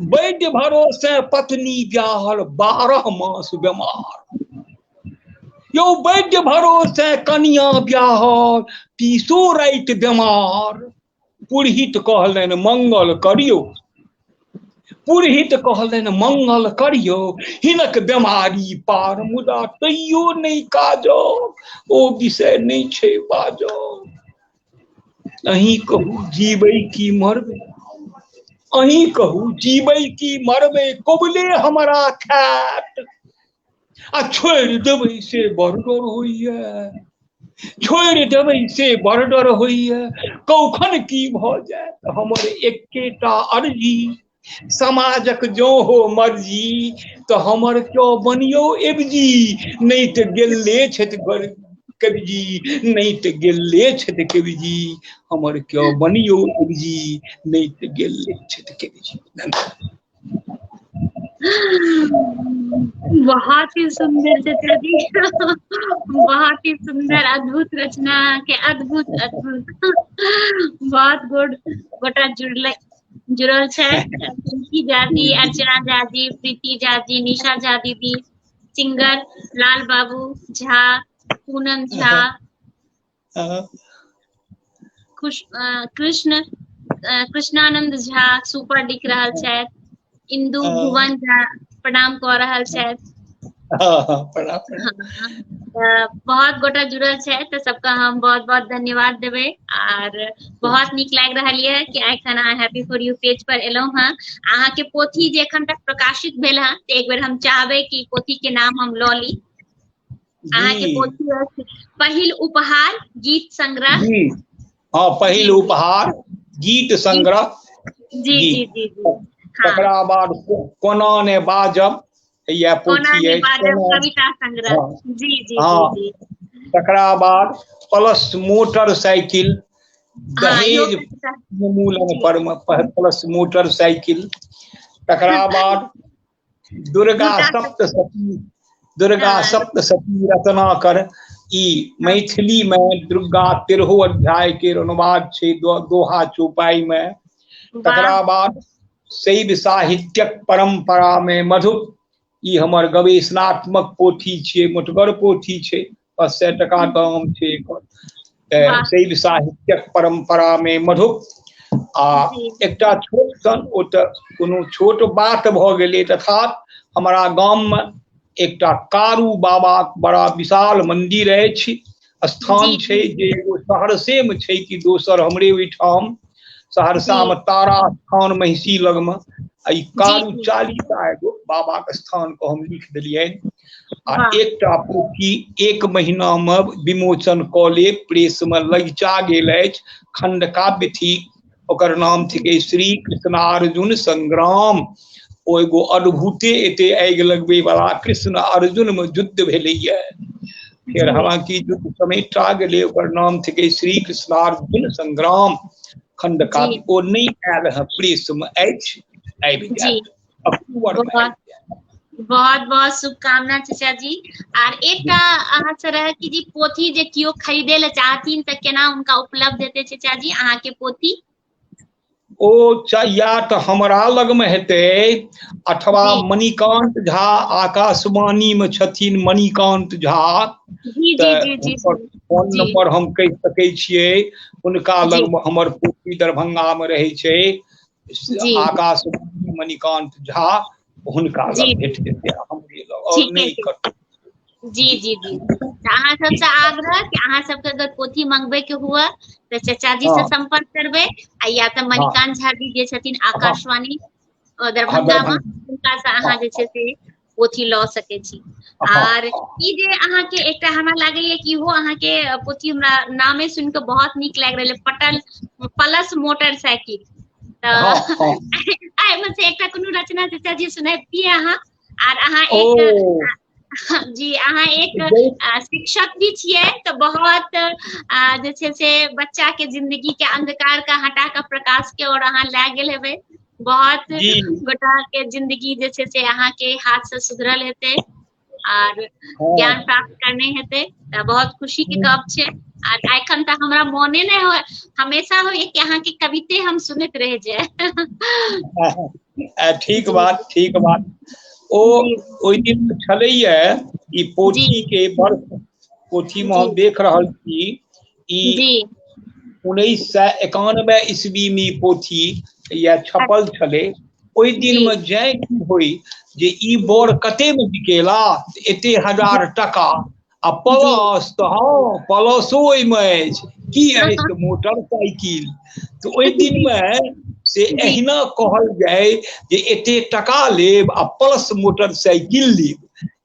वैद्य भरोसे पत्नी ब्याहल, 12 मास बीमार। यो वैद्य भरोसे कनिया ब्याहल, 30 राति बीमार। पुरहित कहलनि मंगल करियो, पुरहित कहलनि मंगल करियो, हिनक बीमारी पार। मुदा तैयो नहीं काजो, ओ विषय नहीं छे बाजो। अहीं कहू जीबै की मरबै, अहीं कहू जीबै की मरबै, कबले हमरा खात। आ छोड़ देबै से बड़ डर होइए, छोड़ देबै से बड़ डर होइए। कौखन की भ जायत हमर एकेटा अर्जी, समाजक जो हो मर्जी, तो हमर क्यों बनियो एबजी। नहीं तो गेले छथि कविजी, नहीं तो गेले छथि कविजी, हमर क्यों बनियो एबजी, नहीं तो गेले छथि कविजी।
बहुत ही सुंदर चित्र जी, बहुत ही सुंदर अद्भुत रचना के, अद्भुत अद्भुत। बहुत गोटा जुड़ल जुड़ल छथि पिंकी झा जी, अर्चना झा जी, प्रीति झा जी, निशा झा दीदी, सिंगर लाल बाबू झा, पूनम झा, कृष्णानंद झा सुपर लिख रहल छथि, इंदु भुवन झा प्रणाम कऽ रहल छथि। बहुत गोटा जुड़ल छै तो सबका हम बहुत बहुत धन्यवाद देबै। और बहुत नीक लागि रहल है कि एखन अहाँ हैप्पी फॉर यू पेज पर एलहुं हैं। अहाँ के पोथी जे एखन तक प्रकाशित भेल है तो एक बेर हम चाहबै कि पोथी के नाम हम लऽ ली। अहाँ के पोथी अछि पहिल उपहार गीत संग्रह।
हाँ, पहिल उपहार गीत संग्रह।
जी जी जी जी।
तकरा बाद कोना ने बाजब या पोथी है,
कविता संग्रह। जी जी जी।
तकरा बाद प्लस मोटरसाइकिल दहेज मूलन पर प्लस मोटरसाइकिल। तकरा बाद दुर्गा सप्तशती रत्नाकर ई मैथिली में दुर्गा 13 अध्याय के अनुवाद छै दोहा चौपाई में। तकरा बाद शैव साहित्यक परंपरा में मधुप ई हमर गवेषणात्मक पोथी छियै, मोटगर पोथी छै, 500 टका दाम छै एकर। शैव साहित्यक परंपरा में मधुप आ एकटा छोट सन ओ तऽ कोनो छोट बात भऽ गेलै, तथा हमारा गाम में एकटा कारू बाबा बड़ा विशाल मंदिर अछि, स्थान छै जे एगो सहरसे में छै कि दोसर हमरे ओहिठाम सहरसा में तारा स्थान महिषी लग में आई कारू 40 एगो बाबा के स्थान को हम लिख दिलियै। आ एकटा पोथी 1 महीना में विमोचन कऽ लेब, प्रेस में लगिचा गेल अछि, खंड काव्य थी, ओकर नाम थिकै श्री कृष्णार्जुन संग्राम। ओ एगो अद्भुते एते आगि लगबे वाला कृष्ण अर्जुन में युद्ध भेलैया, फिर हालांकि युद्ध समेटा गेलै, ओकर नाम थिकै श्री कृष्णार्जुन संग्राम खंड काव्य। ओ नहीं आयल है प्रेस में अछि, अक्टूबर में।
बहुत बहुत शुभकामना चाचा जी। और एकटा अहाँ से रहे कि जी पोथी जे कियो खरीदे ले चाहथिन त केना उनका उपलब्ध हेते चाचा जी अहाँ के पोथी?
ओ या तो हमरा लग में हेते अथवा मणिकांत झा आकाशवाणी में छथिन, मणिकांत झा, फोन नंबर हम कह सकै छियै, उनका लग में हमर पोथी दरभंगा में रहे छै, आकाशवाणी मणिकांत झा, हुनका लग भेट जेतै, हमरे लग और नहीं कत।
जी जी जी। अहाँ सबसे आग्रह कि अहाँ सबके अगर पोथी मंगबे के हुआ तो चाचा जी से संपर्क करबे, या तो मणिकांत झा जी जे छथिन आकाशवाणी दरभंगा में, उनका से अहाँ जे छै से पोथी लऽ सकै छी। और ई जे अहाँ के एकटा हमरा लागैया कि वो अहाँ के पोथी हमरा नामे सुन के बहुत नीक लाग रहले, प्लस मोटरसाइकिल। आई में से एकटा कोनो रचना चाचा जी सुनाइतिए अहाँ। और अहाँ एक जी अहाँ एक शिक्षक भी छियै, तो बहुत जे छै से बच्चा के जिंदगी के अंधकार का हटा के प्रकाश के और अहाँ लै गेल हेबै। बहुत गोटा के जिंदगी जे छै से अहाँ के हाथ से सुधरल हेतै और ज्ञान प्राप्त करने हेतै, तो बहुत खुशी के गप छै। और एखन तक हमरा मोने नहीं हो, हमेशा हो कि अहाँ के कविते हम सुनत रह जाए।
ठीक बात, ठीक बात। ओइ दिन छलैया ई पोथी के वर्ष, पोथी में हम देख रहल छी ई 1991 ईस्वी में पोथी या छपल छले। ओइ दिन में जय की होई जे ई बोर कते में बिकेला, एते 1000 टका आ प्लस, तो हाँ प्लसो में की अछि मोटरसाइकिल। तो ओइ दिन में से एहिना कहल जाए जे एते टका लेब आ प्लस मोटरसाइकिल लेब,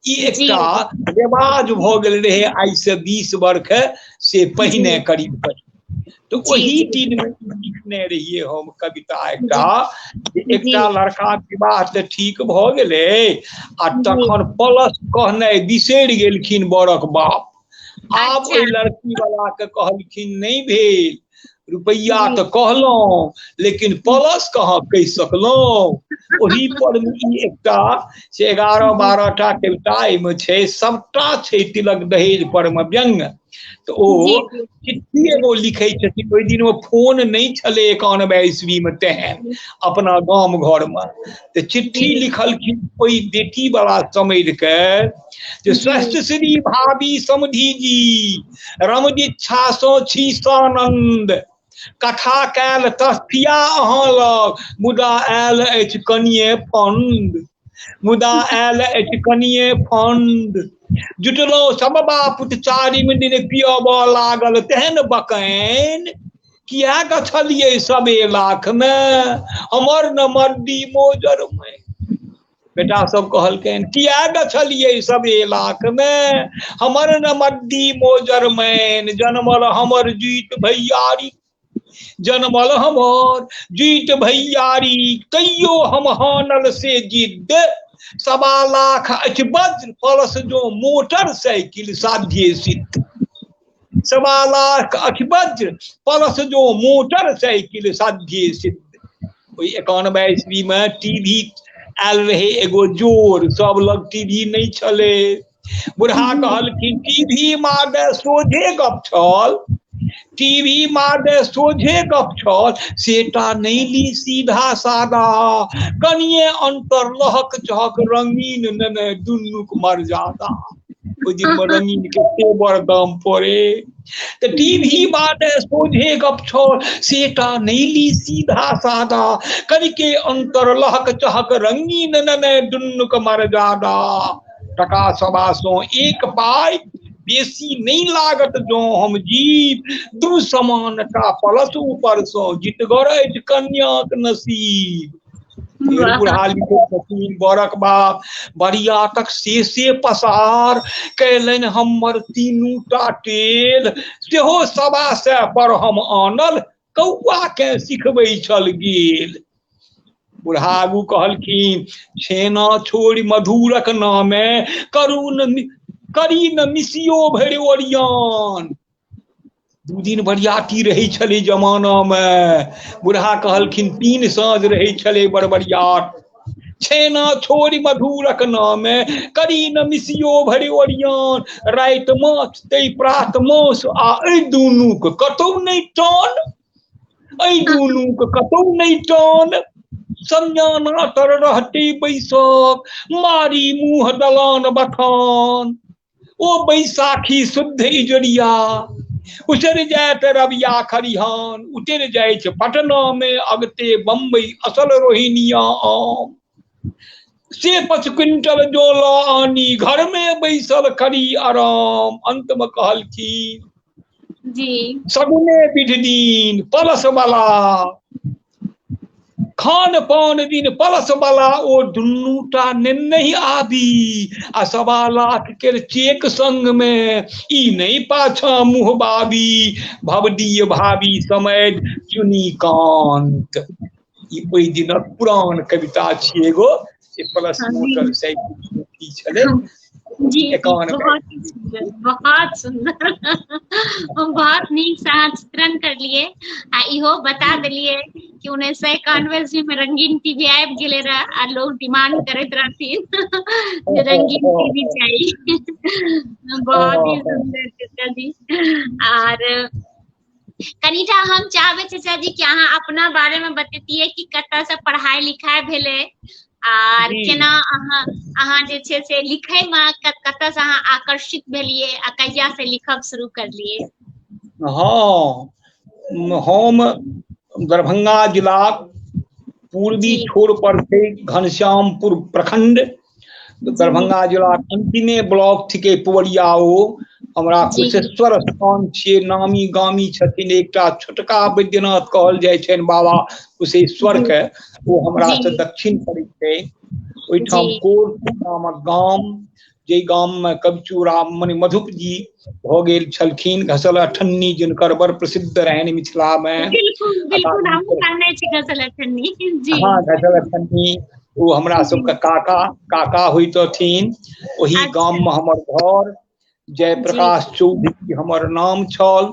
ई एकटा रिवाज भ गेल रहे आई से 20 वर्ष से पहिने करीब करीब। तो वही दिन में लिखने रहिए हम कविता एकटा लड़का विवाह तो ठीक भ गेले आ तखन प्लस कहने बिसरि गेलखिन बड़क बाप। आब ओइ लड़की वाला के कहलखिन नहीं भेल, रुपैया तो कहलौं लेकिन प्लस कहाँ कह सकलौं। ओही पर एकटा से 11-12 टा कविता में छै, सबटा छै तिलक दहेज पर में व्यंग। तो ओ चिट्ठी एगो लिखे छथिन। ओहि दिन में फोन नहीं छले 91 ईस्वी में तेहन अपना गांव घर में, तो चिट्ठी लिखलखिन कोई बेटी वाला समझ के जे स्वस्थ श्री भाभी समधी जी रमदीक्षा सो छी सानंद कथा कैल तस्फिया अहाँ लग मुदा आयल अछि कनिये फंड, मुदा आयल अछि कनिये फंड, जुटलो सब बापुत चारिम दिन पियब लागल तेहन बकैन किया गछलिए सबे लाख में हमर न मड्डी मोजर में। बेटा सब कहलकैन किया गछलिए सबे लाख में हमर न मड्डी मोजर में, जन्मल हमर जीत भैयारी, जन्मल हमर जीत भैयारी, तैयो हम हानल से जिद, 1.25 लाख अछि वज्र फलस जो मोटरसाइकिल साध्य सिद्ध, 1.25 लाख अछि वज्र फलस जो मोटरसाइकिल साध्य सिद्ध। ओई 91 ईस्वी में टीवी आयल रहे एगो जोर, सब लग टीवी नहीं छले। बुढ़ा कहलखिन टीवी मारे सोझे गप छल, टीवी मारे सोझे गप छल, सेटा नहीं ली सीधा सादा, कनिये अंतर लहक चहक रंगीन नने दुन्नुक मर्यादा। ओ दिन में रंगीन के तेवर दाम पड़े, तो टीवी मारे सोझे गप छल, सेटा नहीं ली सीधा सादा, कनिके अंतर लहक चहक रंगीन नने दुन्नुक मर्यादा। टका 1.25 एक पाई बेसी नहीं लागत जो हम जीव, दू समानता पलस ऊपर सो जितगर अछि कन्याक नसीब। फिर बुढ़ा लिखे छथिन बरक बाप बरियातक से पसार कैलन हमर 3टा टेल, सेहो 1.25 पर हम आनल कौआ के सिखबै छल गेल। बुढ़ा आगू कहलखिन छेना छोड़ मधुरक नामे करी न मिसियो भरि ओरियान। 2 दिन बरियाती रही छले जमाना में। बुढ़ा कहलखिन 3 साँझ रही छले बड़बड़ियात, छेना छोड़ी मधुरक नामे करी न मिसियो भरि ओरियान, राति माछ तै प्रात मास आ एहि दुनूक कतौ नहीं टान, एहि दुनूक कतौ नहीं टान, समझाना तर रहते बैसक मारी मुँह दलान बखान, ओ बैसाखी शुद्ध इजरिया उतर जाए रबिया खरिहान, उतर जाए पटना में अगते बम्बई असल रोहिनिया आम, से 5 क्विंटल जोला आनी घर में बैसल करी आराम। अंत में कहलखिन
जी
सगुने विध दिन पलस वाला, खान पान दिन पलस वाला ओ दुन्नूटा नहीं आबी, आ 1.25 लाख के चेक संग में ई नहीं पाछा मुँह बाबी, भवदीय भाभी समय चुनी कांत। ई ओई दिनक पुरान कविता छी एगो, प्लस मोटरसाइकिल छले
जी। बहुत सुंदर, बहुत सुंदर। हम बहुत नीक से अहाँ चित्रण कर लिए आ इहो बता दिलिए कि 1991 ईस्वी में रंगीन टीवी आबि गेले रहा आ लोग डिमांड करैत रहथिन जे रंगीन टीवी चाहिए। बहुत ही सुंदर चाचा जी। और कनिटा हम चाहबे चाचा जी कि अहाँ अपना बारे में बतैतिए कि कतऽ से पढ़ाई लिखाई भेले आर केना अहाँ जे छै से लिखै में कतऽ से अहाँ आकर्षित भेलिए आ कहिया से लिखब शुरू करलिए।
हाँ, हम दरभंगा जिला पूर्वी छोर पर थे घनश्यामपुर प्रखंड, दरभंगा जिला अंतिमे ब्लॉक थिके पुवरियाओ, हमरा कुशेश्वर स्थान छियै, नामी गामी छथिन एकटा छोटका वैद्यनाथ कहल जाइ छनि बाबा कुशेश्वर के, वो हमरा से दक्षिण पड़ै छै। ओहिठाम कोर नामक गाम, जे गाम में कविचूड़ा मने मधुप जी भ गेल छलखिन, घसल अठन्नी जिनकर बड़ प्रसिद्ध रहनि मिथिला में।
बिल्कुल हम जानने छी घसल अठन्नी जी।
हाँ, घसल अठन्नी वो हमरा सबके काका होइत हथिन। वही गाम में हमर घर, जयप्रकाश चौधरी हमर नाम छल,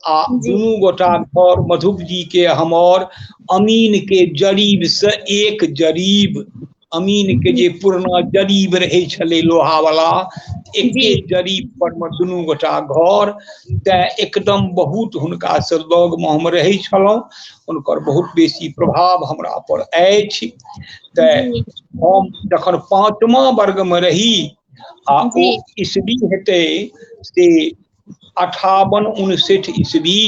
आ दुनू गोटा घर मधुप जी के हमर अमीन के जरीब से एक जरीब अमीन के जे पुरना जरीब रहे छले लोहा वाला, एके जरीब पर में दुनू गोटा घर, ते एकदम बहुत हुनका से लग में हम रहे छलौं, हुनकर बहुत बेसी प्रभाव हमरा पर अछि। ते हम जखन 5वां वर्ग में रही आ ओ ईस्वी हेते से 58-59 ईस्वी,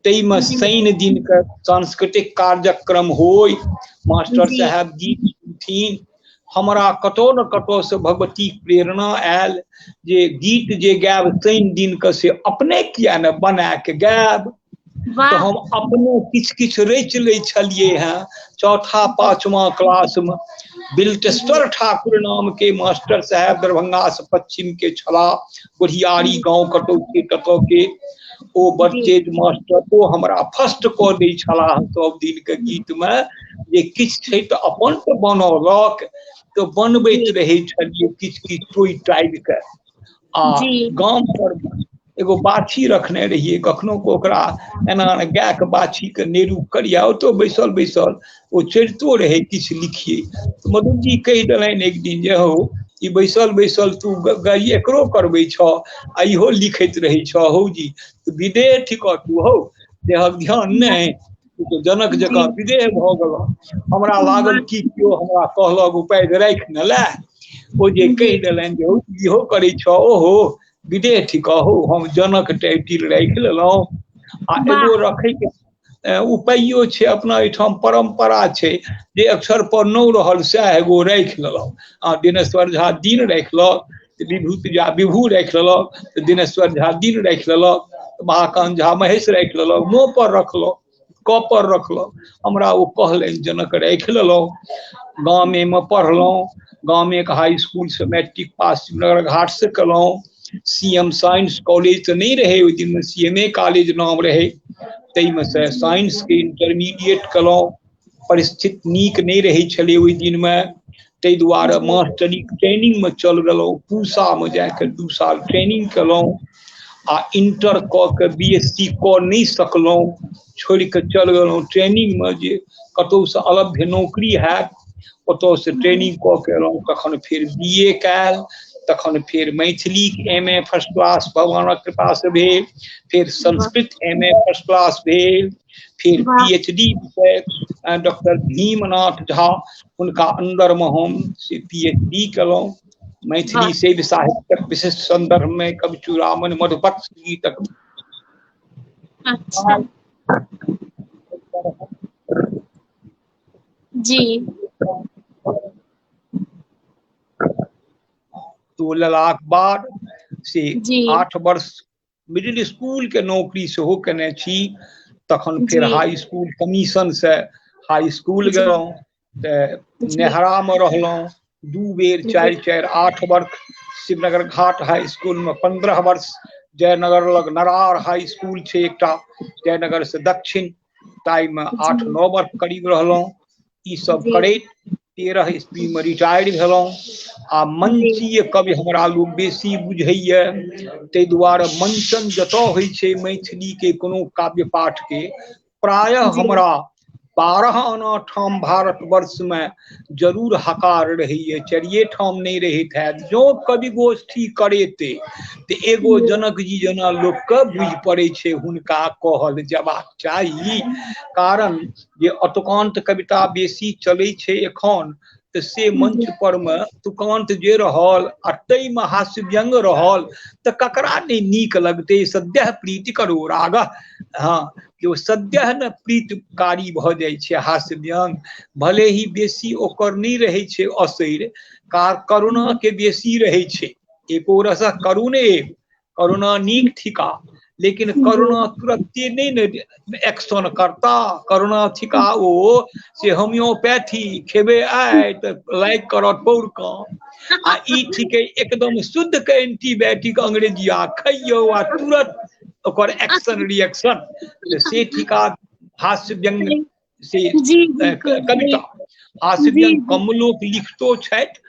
तई में शनि दिन के सांस्कृतिक कार्यक्रम होय, मास्टर साहब गीत सुनथिन, हमरा कतौ न कतौ से भगवती प्रेरणा आयल जे गीत जे गायब शनि दिन के से अपने किया न बना के गायब। तो हम अपने किछ रच ले छलिए हैं। 4-5वां क्लास में बिल्टेश्वर ठाकुर नाम के मास्टर साहब दरभंगा से पश्चिम के छला, बुढ़ियारी गांव कतौ के ओ बच्चे मास्टर ओ हमरा फर्स्ट क दै छला सब दिन के गीत में, जे किछ छै त अपन त बनौलक, तो बनबैत रहे छलिए किछ टोई टाइप के। आ गांव पर एगो बाछी रखने रहिए, कखनो को ओकरा एना गाय के बाछी के नेरू करिया, तो बैसल बैसल ओ चढ़तो रहे किछ लिखिए। तो मधु जी कह देलैन एक दिन जे हो ई बैसल बैसल तू गाय एकरो करबै छ आ इहो लिखैत रही छ हौ जी, तो विदेह ठीक तू हौ, देहक ध्यान नहीं, तू तो जनक जकाँ विदेह भ गेल। हमरा लागल कि केओ हमरा कहलक उपाय राखि न लै, ओ जे कह देलैन जे इहो करै छ, ओहो विदेह ठीक हो, हम जनक टाइटिल राखि लेलौं। आ एगो रखे के उपायो छै, अपना एठाम परंपरा छै जे अक्षर पर नौ रहल सएह एगो राखि लेलक। आ दिनेश्वर झा दिन राखलक, विभूति झा विभू राखि लेलक, तो दिनेश्वर झा दिन राखि लेलक, महाकांत झा महेश राखि लेलक, मो पर रखलक, क पर रखलक। हमरा ओ कहलनि जनक राखि लेलौं। गामे में पढ़लौं, गामे के हाई स्कूल से मैट्रिक पास नगर घाट से कलौं। सीएम साइंस कॉलेज तो नहीं रहे, दिन में सीएमए कॉलेज नाम रहे, तई में से साइंस के इंटरमीडिएट कलौं। परिस्थिति नीक नहीं रही छले ओई दिन में, तई दुआरे मास्टरी ट्रेनिंग में चल गेलौं, पूसा में जाकर 2 साल ट्रेनिंग कलौं। आ इंटर क के बीएससी क नहीं सकलौं, छोड़ के चल गेलौं ट्रेनिंग में, जे कतौ से अलभ्य नौकरी है ओतो से ट्रेनिंग क के एलौं। तखन फिर बीए कैल, तखन फिर मैथिली एमए फर्स्ट क्लास भगवानक कृपा से भेल, फिर संस्कृत एमए फर्स्ट क्लास भेल, फिर पीएचडी विषय डॉक्टर भीमनाथ झा उनका अंदर में हम से पीएचडी कलौं। मैथिली से साहित्यक विशिष्ट संदर्भ में कवि चूड़ामणि मधुपक्ष गीतक।
अच्छा जी।
तो ललाक बाद से 8 वर्ष मिडिल स्कूल के नौकरी से हो केने छी। तखन फिर हाई स्कूल कमीशन से हाई स्कूल गेलौं, नेहरा में रहलौं 2 बेर 4-4 8 वर्ष। शिवनगर घाट हाई स्कूल में 15 वर्ष, जयनगर लग नरार हाई स्कूल छे एकटा, जयनगर से दक्षिण, ताई में 8-9 वर्ष करीब रहलौं। ई सब करैत 13 ईस्वी में रिटायर भेलौं। आ मंचीय कवि हमरा लोग बेसी बुझैया, तै दुआरे मंचन जतऽ होइ छै मैथिली के कोनो काव्य पाठ के, प्रायः हमरा 12 आना ठाम भारतवर्ष में जरूर हकार रही, 4 ठाम नहीं रहत है। जो कवि गोष्ठी करेते तो एगो जनक जी जना लोक के बुझ पड़े छे, हुनका कहल जबाक चाही। कारण जे अतुकांत कविता बेसी चले छे एखन, तो से मंच पर में तुकांत जे रहल आ तई में हास्य व्यंग रहल, तो ककरा नहीं नीक लगते। सद्यः प्रीति करो राग, हाँ कि वो सद्यः न प्रीतकारी भ जाय छे हास्य व्यंग। भले ही बेसी ओकर नहीं रहे छे असैर, करुणा के बेसी रहे छे। एको रस करुणे, करुणा नीक थिका, लेकिन करुणा तुरंते नहीं न एक्शन करता। करुणा थिका ओ से होम्योपैथी खेबे आए तो लाइक करत पौर काम, आ ई थिके एकदम शुद्ध के एंटीबायोटिक अंग्रेजिया खइयो आ तुरंत ओकर एक्शन रिएक्शन। से थिका हास्य व्यंग से कविता। हास्य व्यंग कम लोक लिखतो छथि,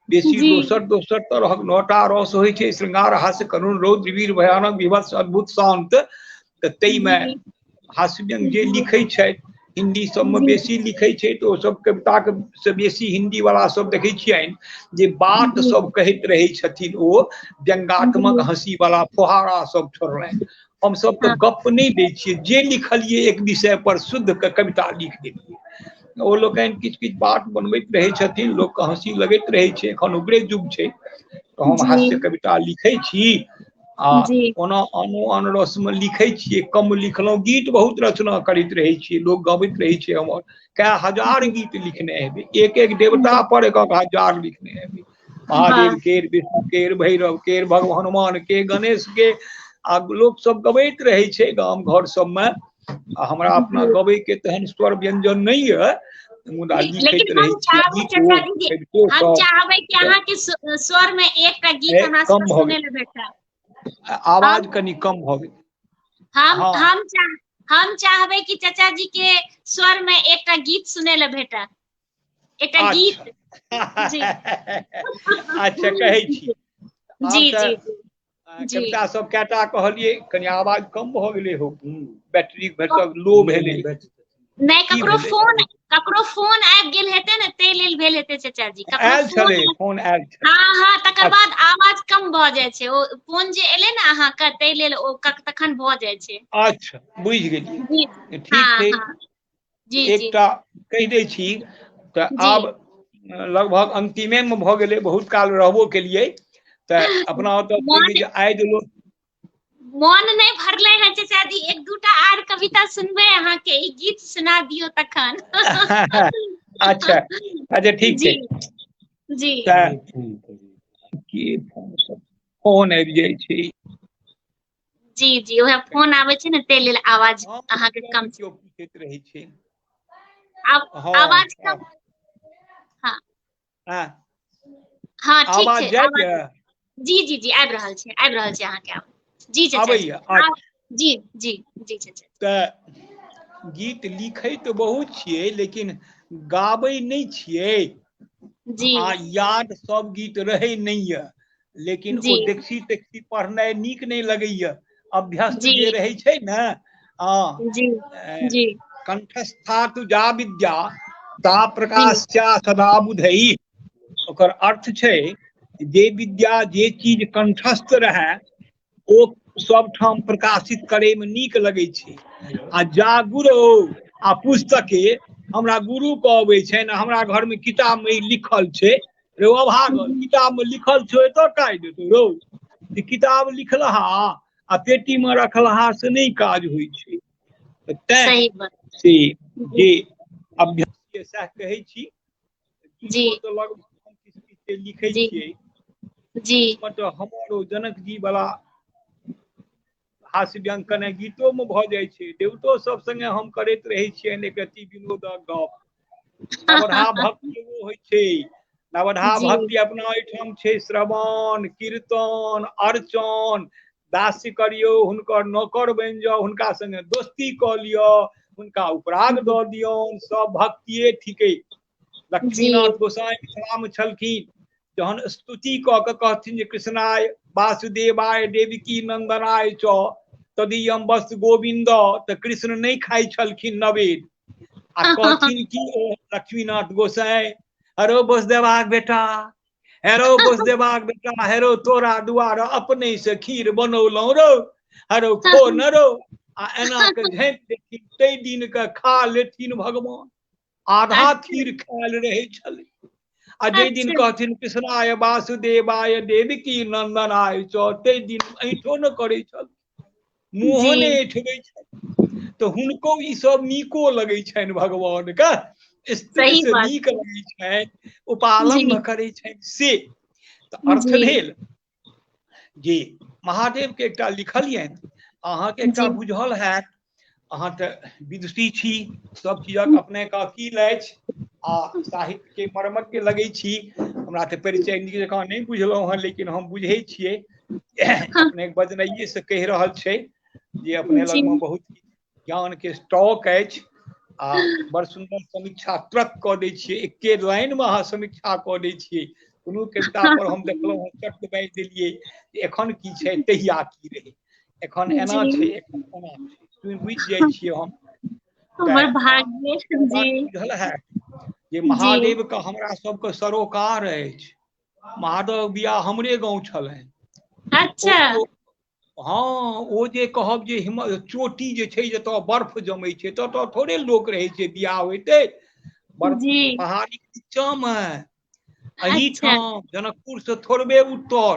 बेसी दोसर तरह 9टा रस होइ छै, श्रृंगार हास्य करुण रौद्र वीर भयानक विभत्स अद्भुत शांत। तई में हास्य व्यंग जे लिखे छथि हिंदी सब में बेसी लिखे छे तो सब कविता के से बेसी हिंदी वाला सब देखे छियन जे बात सब कहत रहे छथिन ओ व्यंगात्मक हंसी वाला फुहारा सब छोड़ले हम सब तो गप नहीं दे छिए जे लिखलिए एक विषय पर शुद्ध कविता लिख देलिए ओ लोकन किछ किछ बात बनबैत रहे छथिन लोक के हंसी लगैत रहे छे एखन उग्रे युग छे तो हम हास्य कविता लिखे छी आ ओना अनु अनरस में लिखे छिए कम लिखलौ गीत बहुत रचना करैत रहे छिए लोग गबैत रहे छे हमर कई हजार गीत लिखने हेबे एक एक देवता पर एक हजार लिखने हेबे महादेव केर विष्णु केर भैरव केर भगवान हनुमान के गणेश के आ लोग सब गबैत रहे छे गाम घर सब में हमरा अपना गबे के तहन स्वर व्यंजन नहीं है मुदा लिखैत रहे छी
हम चाहबै कि अहाँ के स्वर में एकटा गीत हमरा सुनै ले भेटा
आवाज कनी कम भ गेल
हम चाहबै कि चाचा जी के स्वर में एकटा गीत सुनै ले भेटा एकटा गीत
जी अच्छा कहै छी
जी जी
कविता सब केटा कहलिए कनी आवाज कम भ गेलै हो बैटरी भेटक लो भेलै
नहीं ककरो फोन आबि गेल हेतै ने तै लेल भेल हेतै चाचा जी
ककरो फोन आयल छलै
हां तकर बाद आवाज कम भ जाय छै ओ फोन जे एले ने अहाँ के तै लेल ओ तखन भ जाय छै
अच्छा बुझ गेलिए ठीक छै
जी
एकटा कहि दै छी त आब लगभग अंतिमे में भ गेलै बहुत काल रहबो केलिए त अपना त आइ दिलो
मन नहीं भरले है चाचा जी एक दूटा आर कविता सुनबे अहाँ के ई गीत सुना दियो तखन
अच्छा अच्छा ठीक छै
जी
के फोन आबि जाय छै
जी जी ओहे फोन आबै छै ने तै लेल आवाज अहाँ के कम छै
पूछैत रहे छै
आवाज कम हां
हां
हां ठीक
आवाज
छै
जाय
जी जी जी आबि रहल छै अहाँ के जी चाचा जी जी जी चाचा
त गीत लिखै तो बहुत छियै लेकिन गाबै नहीं छियै
जी
आ याद सब गीत रहे नहीं है लेकिन
जी
ओ देखी देखी पढ़नाइ नीक नहीं लगैया अभ्यस्त
जी
जे रहे छै ने
जी जी
कंठस्था तु जा विद्या ता
जी
प्रकाश्चा सदा बुधई ओकर अर्थ छै जे विद्या जे चीज कंठस्थ रहे ओ सब ठाम प्रकाशित करे में नीक लगे छै आ जा गुरु आ पुस्तके हमरा गुरु को अबै छै ना हमरा घर में किताब में लिखल छै रे अभागल किताब में लिखल छै तो काट देतो रो किताब लिखलहा आ पेटी में रखलहा से नहीं काज होई छै
सही बात
से जे अभ्यास सह कहै छी
जी
तो लगभग हम किछ लिखै
जी
छियै
जी
मतलब हमारो जनक जी वाला हास्य व्यंजन गीतो में भ जाय छै देवतो सब संगे हम करैत रहे छियै एकति विनोदक गप नवधा भक्ति होय छै नवधा
जी
भक्ति अपना ओहिठाम छै श्रवण कीर्तन अर्चन दास्य करियो हुनकर नौकर बनि जाओ हुनका संगे दोस्ती क लियो हुनका उपराग द दियौन सब भक्तिये थिके
जी
लक्ष्मीनाथ गोसाई मिथिला में छलखिन जहन स्तुति क के कहथिन जे कृष्णाय वासुदेवाय देवकी नंदनाय च तदीयम वस्तु गोविंद त कृष्ण नहीं खाई छलखिन नवेद आ कहथिन कि ओ लक्ष्मीनाथ गोसाई हरो वसुदेवाक बेटा हेरो वसुदेवाक बेटा हेरो तोरा दुआर अपने से खीर बनौलौ रो हरो खो न रो आ एना के झाँपि देथिन तै दिन के खा लेथिन भगवान आधा खीर खायल रहे छले आ जे दिन कहथिन कृष्णाय वासुदेवाय देवकी नंदनाय च तै दिन ऐठो न करे छल मुँहो ने ऐठबै छल तो हुनको ई सब नीको लगे छनि भगवान का स्त्री से नीक लगे छनि उपालन न करे छनि से तो अर्थ भेल जे महादेव के एकटा लिखलियनि अहाँ के एकटा बुझल हैत अहाँ त विदुषी छी सब चीजक अपने का की अछि आ साहित्य के मर्मज्ञ लगे छी हमरा त परिचय नीक जकाँ नहीं बुझलहुँ हँ लेकिन हम बुझे छियै अपने बजनाइए से कहि रहल छै जे अपने लग में बहुत ज्ञान के स्टॉक अछि आ बड़ सुंदर समीक्षा तुरंत क दै छियै एके लाइन में अहाँ समीक्षा क दै छियै कोनो कविता पर हम देखलहुँ चट बाजि देलियै एखन की छै तहिया की रहे एखन एना छै एखन ओना छै बुझि जाइ छियै हम
हमर भाग्य जी
बुझल है जे महादेव का हमरा सबके सरोकार अछि। महादेव बियाह हमरे गाँव छलै।
अच्छा
हाँ ओ जे कहब जे चोटी जे छै जतऽ बर्फ जमै छै ततऽ थोड़े लोक रहै छै बियाह होइते।
जी
पहाड़ी के नीचा में
अच्छा
एहिठाम जनकपुर से थोड़बे उत्तर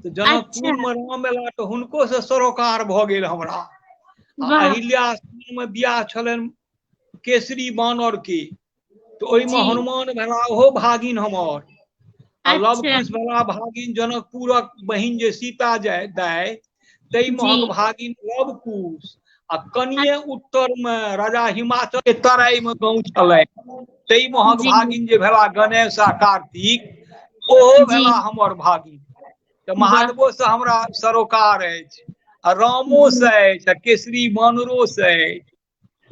तो
अच्छा
जनकपुर में राम एला तो हुनको से सरोकार भ गेल हमरा। आ
वाह
अहिल्या में बियाह छलनि केसरी बानर के, तो ओहिमे
जी
हनुमान भेला ओहो भागिन हमर। आ लव
अच्छा
कुश भेला भागिन जनकपुरक बहिन जे सीता जाय दाय तई
जी
महक भागिन लव कुश। आ कनिये उत्तर में राजा हिमाचल के तराई में गाँव छलै तई महक
जी
भागिन जे भेला गणेश आ कार्तिक ओहो
जी
भेला हमर भागिन। तो
वाह
महादेवो से हमरा सरोकार अछि आ रामो
जी
से अछि आ केसरी बानरो से अछि।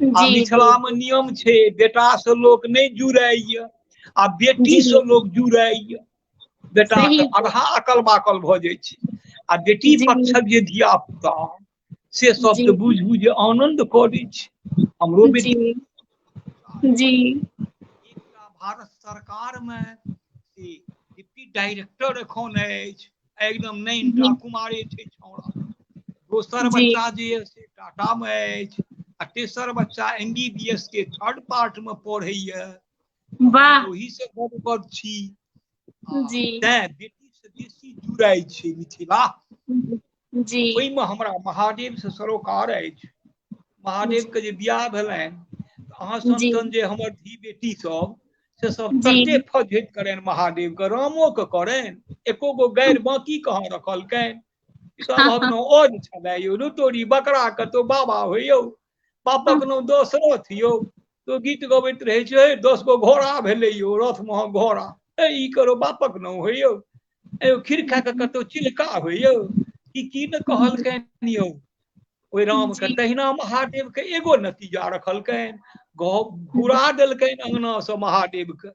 आ
जी जी
मिथिला में नियम छै बेटा से लोक नहीं जुड़ैया आ बेटी
जी
से लोक जुड़ैया। बेटा से
सही
अधा अकल बाकल भ जाइ छै आ बेटी
जी
पक्षक जे धिया पुता से सब
जी
तो बुझू जे आनंद करै छै। हमरो
जी
बेटी
जी
एकटा भारत सरकार में से डिप्टी डायरेक्टर एखन अछि, एकदम नैनटा
जी
कुमारे छै छौड़ा। दोसर
जी
बच्चा जे है से टाटा में अछि आ तेसर बच्चा MBBS के थर्ड पार्ट में पढ़ैया। हम
वाह
तो ओही से गदगद छी। आ
जी
तें बेटी से बेसी जुड़ाइ छै मिथिला।
जी
ओहिमे हमरा महादेव से सरोकार अछि। महादेव के जे बियाह भेलनि अहाँ सन
जी
सन जे हमर धी बेटी सब से सब
जी
तते फजहति करनि महादेव के, रामो के करनि एको गो गैर बाकी कहाँ रखलकनि। सब हगनो ओज छलै यौ रू तोरी बकरा कतौ बाबा हो यौ। पापक नाम दशरथ यौ तो गीत गबैत रहे छै 10 गो घोड़ा भेलै यौ रथ महक घोड़ा। ई करो बापक नाम हो यौ, खीर खा के कतौ चिल्का हो यौ। की ने कहलकनि यौ ओहि राम के।
जी
तहिना महादेव के एगो नतीजा रखलकनि, घुरा देलकनि अंगना से महादेव के।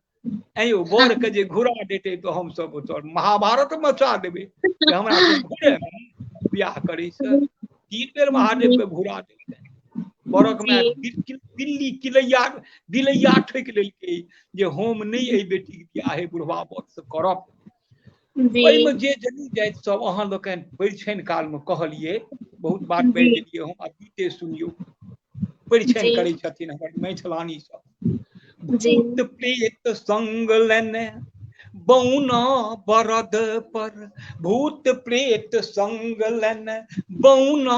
ऐं यौ बर के जे घुरा देतै तो हमसब तो महाभारत मचा देबै जे हमरा कोई घुरेमे बियाह करै से। 3 बेर महादेव के घुरा देलकनि। बड़क माय दिल्ली दिलैया ठोकि लेलकै जे हम नहीं एहि बेटी के बियाहे बुढ़वा बर से करब। ओहिमे जे जनी जाति सब अहाँ लोकनि परिछनि काल में कहलियै बहुत बात बाजि देलियै हम, आब गीते सुनियौ। परिछनि करै छथिन हमर मैथिलानी सब। भूत प्रेत संग लेने बौना बरद पर, भूत प्रेत संग लेने बौना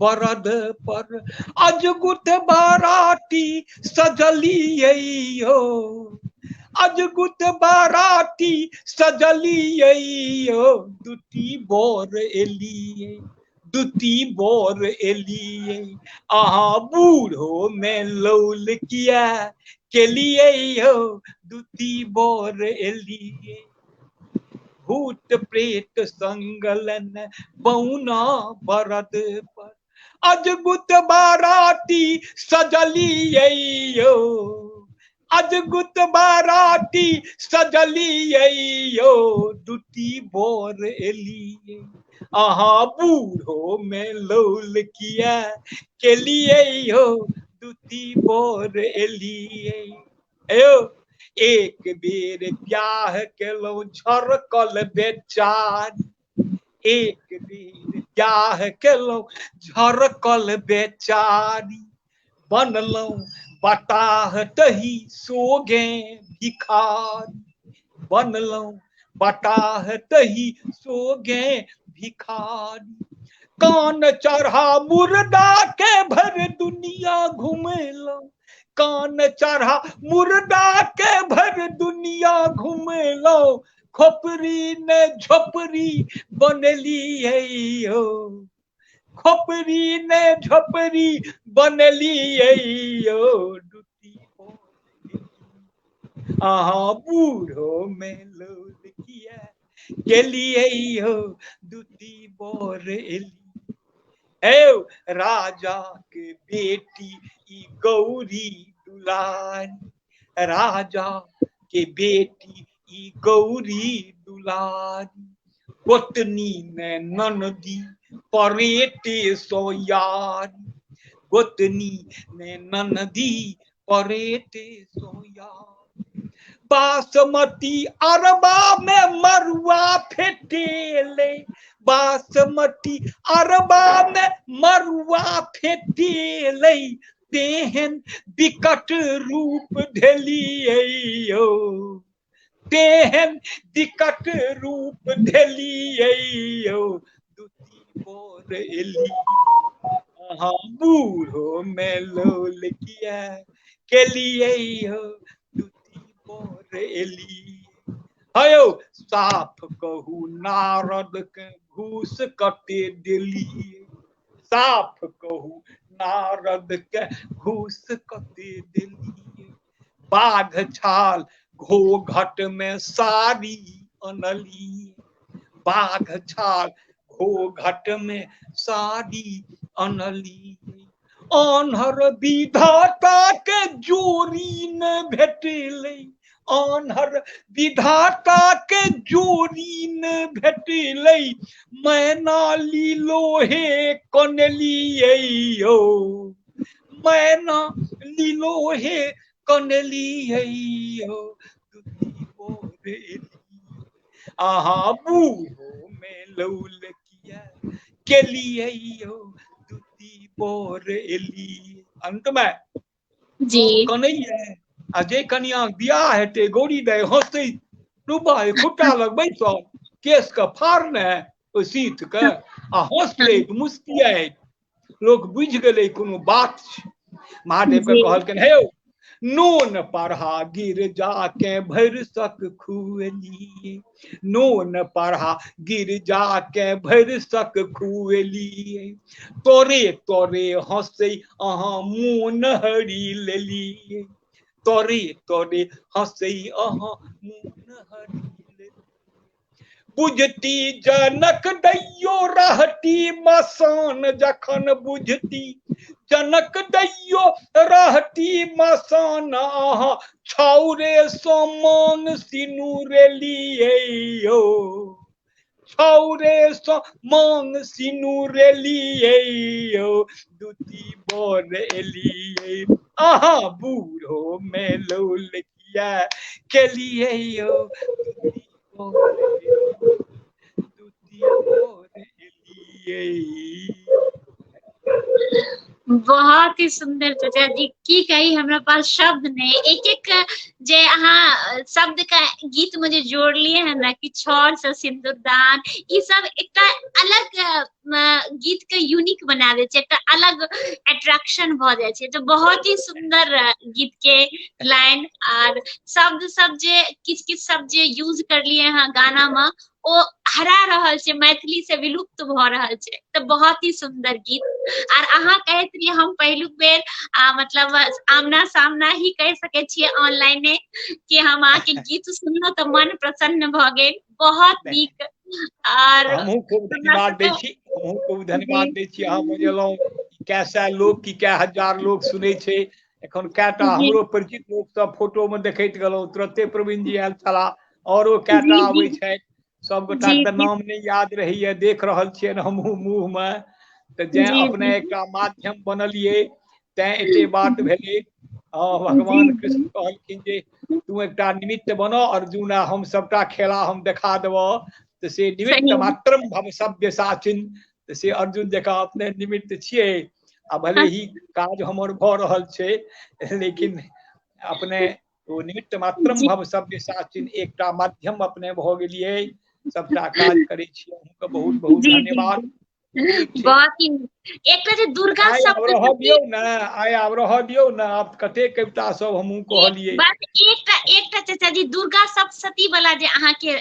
बरद पर, अजगुत बाराती सजलियै यौ, अजगुत बाराती सजलियै यौ, दुती बर एलियै, दुती बर एलियै, अहाँ बूढ़ो में लौल किया केलियै यौ, दुती बर एलियै। भूत प्रेत संग लेने बौना बरद पर, अजगुत बाराती सजलियै यौ, अजगुत बाराती सजलियै यौ, दुती बर एलियै, अहाँ बूढ़ो में लौल किया केलियै यौ, दुती बर एलियै। यौ एक बेर ब्याह केलहुँ झरकल बेचारी, एक बेर ब्याह केलहुँ झरकल बेचारी, बनलहुँ बताह तही सोगे भिखारी, बनलहुँ बताह तही सोगे भिखारी, कान चढ़ा मुर्दा के भर दुनिया घुमेलहुँ, कान चढ़ा मुर्दा के भर दुनिया घुमेलहुँ, खोपड़ी ने झोपड़ी बनेलियै यौ, खोपड़ी ने झोपड़ी बनेलियै यौ, दुती बर एलियै, अहाँ बूढ़ो में लौल किया केलियै यौ, दुती बर एलियै। यौ राजा के बेटी ई गौरी दुलारी, राजा के बेटी ई गौरी दुलारी, गोतनी में ननदी परेटे सो यारी, गोतनी ने ननदी परेते सोया। बासमती अरबा में मरुआ फेटेले, बासमती अरबा में मरुआ फेटेले, तेहन विकट रूप ढलियो, तेहन विकट रूप ढलियो, दूती बोर एली हाँ बूढ़ो में लोल किया के लिए दूती बोर एली। हयो साफ कहू नारद के घूस कटे दिलिए, साफ कहू नारद के घूस कटे दिलिए। बाघ छाल घोघट में साड़ी अनली, बाघ छाल घोघट में साड़ी अनली। आन्हर विधाता के जोरी न भेटले, आन्हर विधाता के जोरी न भेटले, मैना लीलोहे कनलियो, मैना लीलोहे कनलियो, दूती बोर एली आहा बूढ़ो में लौल किया के लिए दूती बोर एली। अंत में
जी
कन्हैया अजय कन्या बियाह हेते गौरी दाय हंसते डूबा खुट्टा लग बैसल, केस के फाड़ने ओ सीत के आ हंसले मुस्कियाए, लोग बुझ गेले कोनो बात छै। महादेव के कहलखिन हे नोन पढ़ा गिर जाके भरसक खुएलिए, नोन पढ़ा गिर जाके भरसक खुएलिए, तोरे तोरे हंसे अहाँ मोन हरि लेलिए, तोरे तोरे हंसे अहाँ मोन हरि लेलिए। बुझती जनक दैयो रहती मसान, जखन बुझती जनक दैयो रहती मसान, अहाँ छौरे सो मांग सिनुरेलियो, छौरे सो मांग सिनुरेलियो, दूती बोर एलिए अहाँ बूढ़ो में लौल किया के लिए दूती बोर एलिए, दूती बोर एलिए।
बहुत ही सुंदर चाचा जी, की कही हमरा पास शब्द नहीं। एक एक जे अहाँ शब्द का गीत में जे जोड़लिए है ना कि छौर से सिंदूरदान, ई सब एक अलग गीत के यूनिक बना दे छै, एक अलग अट्रैक्शन भ जाय छै। तो बहुत ही सुंदर गीत के लाइन और शब्द सब जे किछ किछ शब्द जे यूज करलिए हैं गाना में, ओ हरा रहल छै, मैथिली से विलुप्त भ रहल छै। तो बहुत ही सुंदर गीत। और अहाँ कहत रहिए हम पहिलुक बेर मतलब आमना सामना ही कह सके छिए ऑनलाइने कि हम आके गीत सुनलो तो मन प्रसन्न भ गेल। बहुत नीक। और
हमहू खूब धन्यवाद दै छी, हमहू खूब धन्यवाद दै छी। अहाँ बजेलहुँ कै सौ लोग की कै हजार लोग सुनै छै, एखन कैटा हमरो परिचित लोग सब फोटो में देखैत गेलहुँ, तुरंते प्रवीण जी आयल छलाह, औरो कैटा आबै छथि, सब गोटा के नाम नहीं याद रहैया, देख रहल छियनि हमहू मुँह में। तो जै अपने एक माध्यम बनलिए तैं एते बात भेलै। भगवान कृष्ण कहलखिन जे तू एक निमित्त बनो अर्जुन, हम सबटा खेला हम देखा देबो, तो से निमित्त मात्रम भव सभ्य साचिन, तो से अर्जुन जका अपने निमित्त छिए। आ भले ही काज हमर भ रहल छै, लेकिन अपने वो निमित्त मात्रम भव सभ्य साचिन, एकटा माध्यम अपने भ गेलिए, सबटा काज करै छी। अहूँके बहुत बहुत धन्यवाद।
बहुत ही एक दुर्गा
शब्द रह दियौ ना, आइ आब रह दियौ ना, आब कते कविता सब हमहू कहलिए।
बस एकटा चाचा जी दुर्गा सप्तशती वाला जे अहाँ के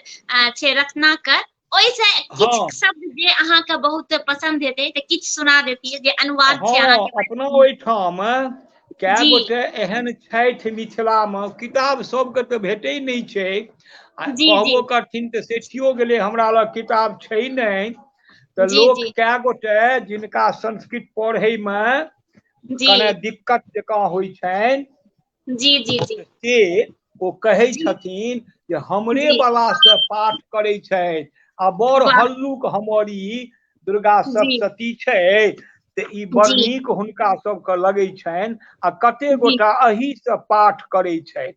छै रत्नाकर, ओइ से किछ शब्द जे अहाँ के बहुत पसंद हेतै त किछ सुना देतिए, जे अनुवाद छै अहाँ के।
अपना ओइ ठाम कै गोटे एहन छथि मिथिला में, किताब सबके तो भेटै नहीं छै, कहबो करथिन तऽ सेठियो गेलै हमरा लग किताब छै नहीं, तो लोक कै गोटे जिनका संस्कृत पढ़े में कने दिक्कत जका होइ छनि,
जी जी जी
से ओ कहै छथिन जे हमरे वाला से पाठ करै छै, आ बड़ हल्लुक हमर ई दुर्गा सप्तशती छै, ते ई बड़
जी
नीक हुनका सबके लगै छनि आ कते
जी
गोटा एही से पाठ करै छथि।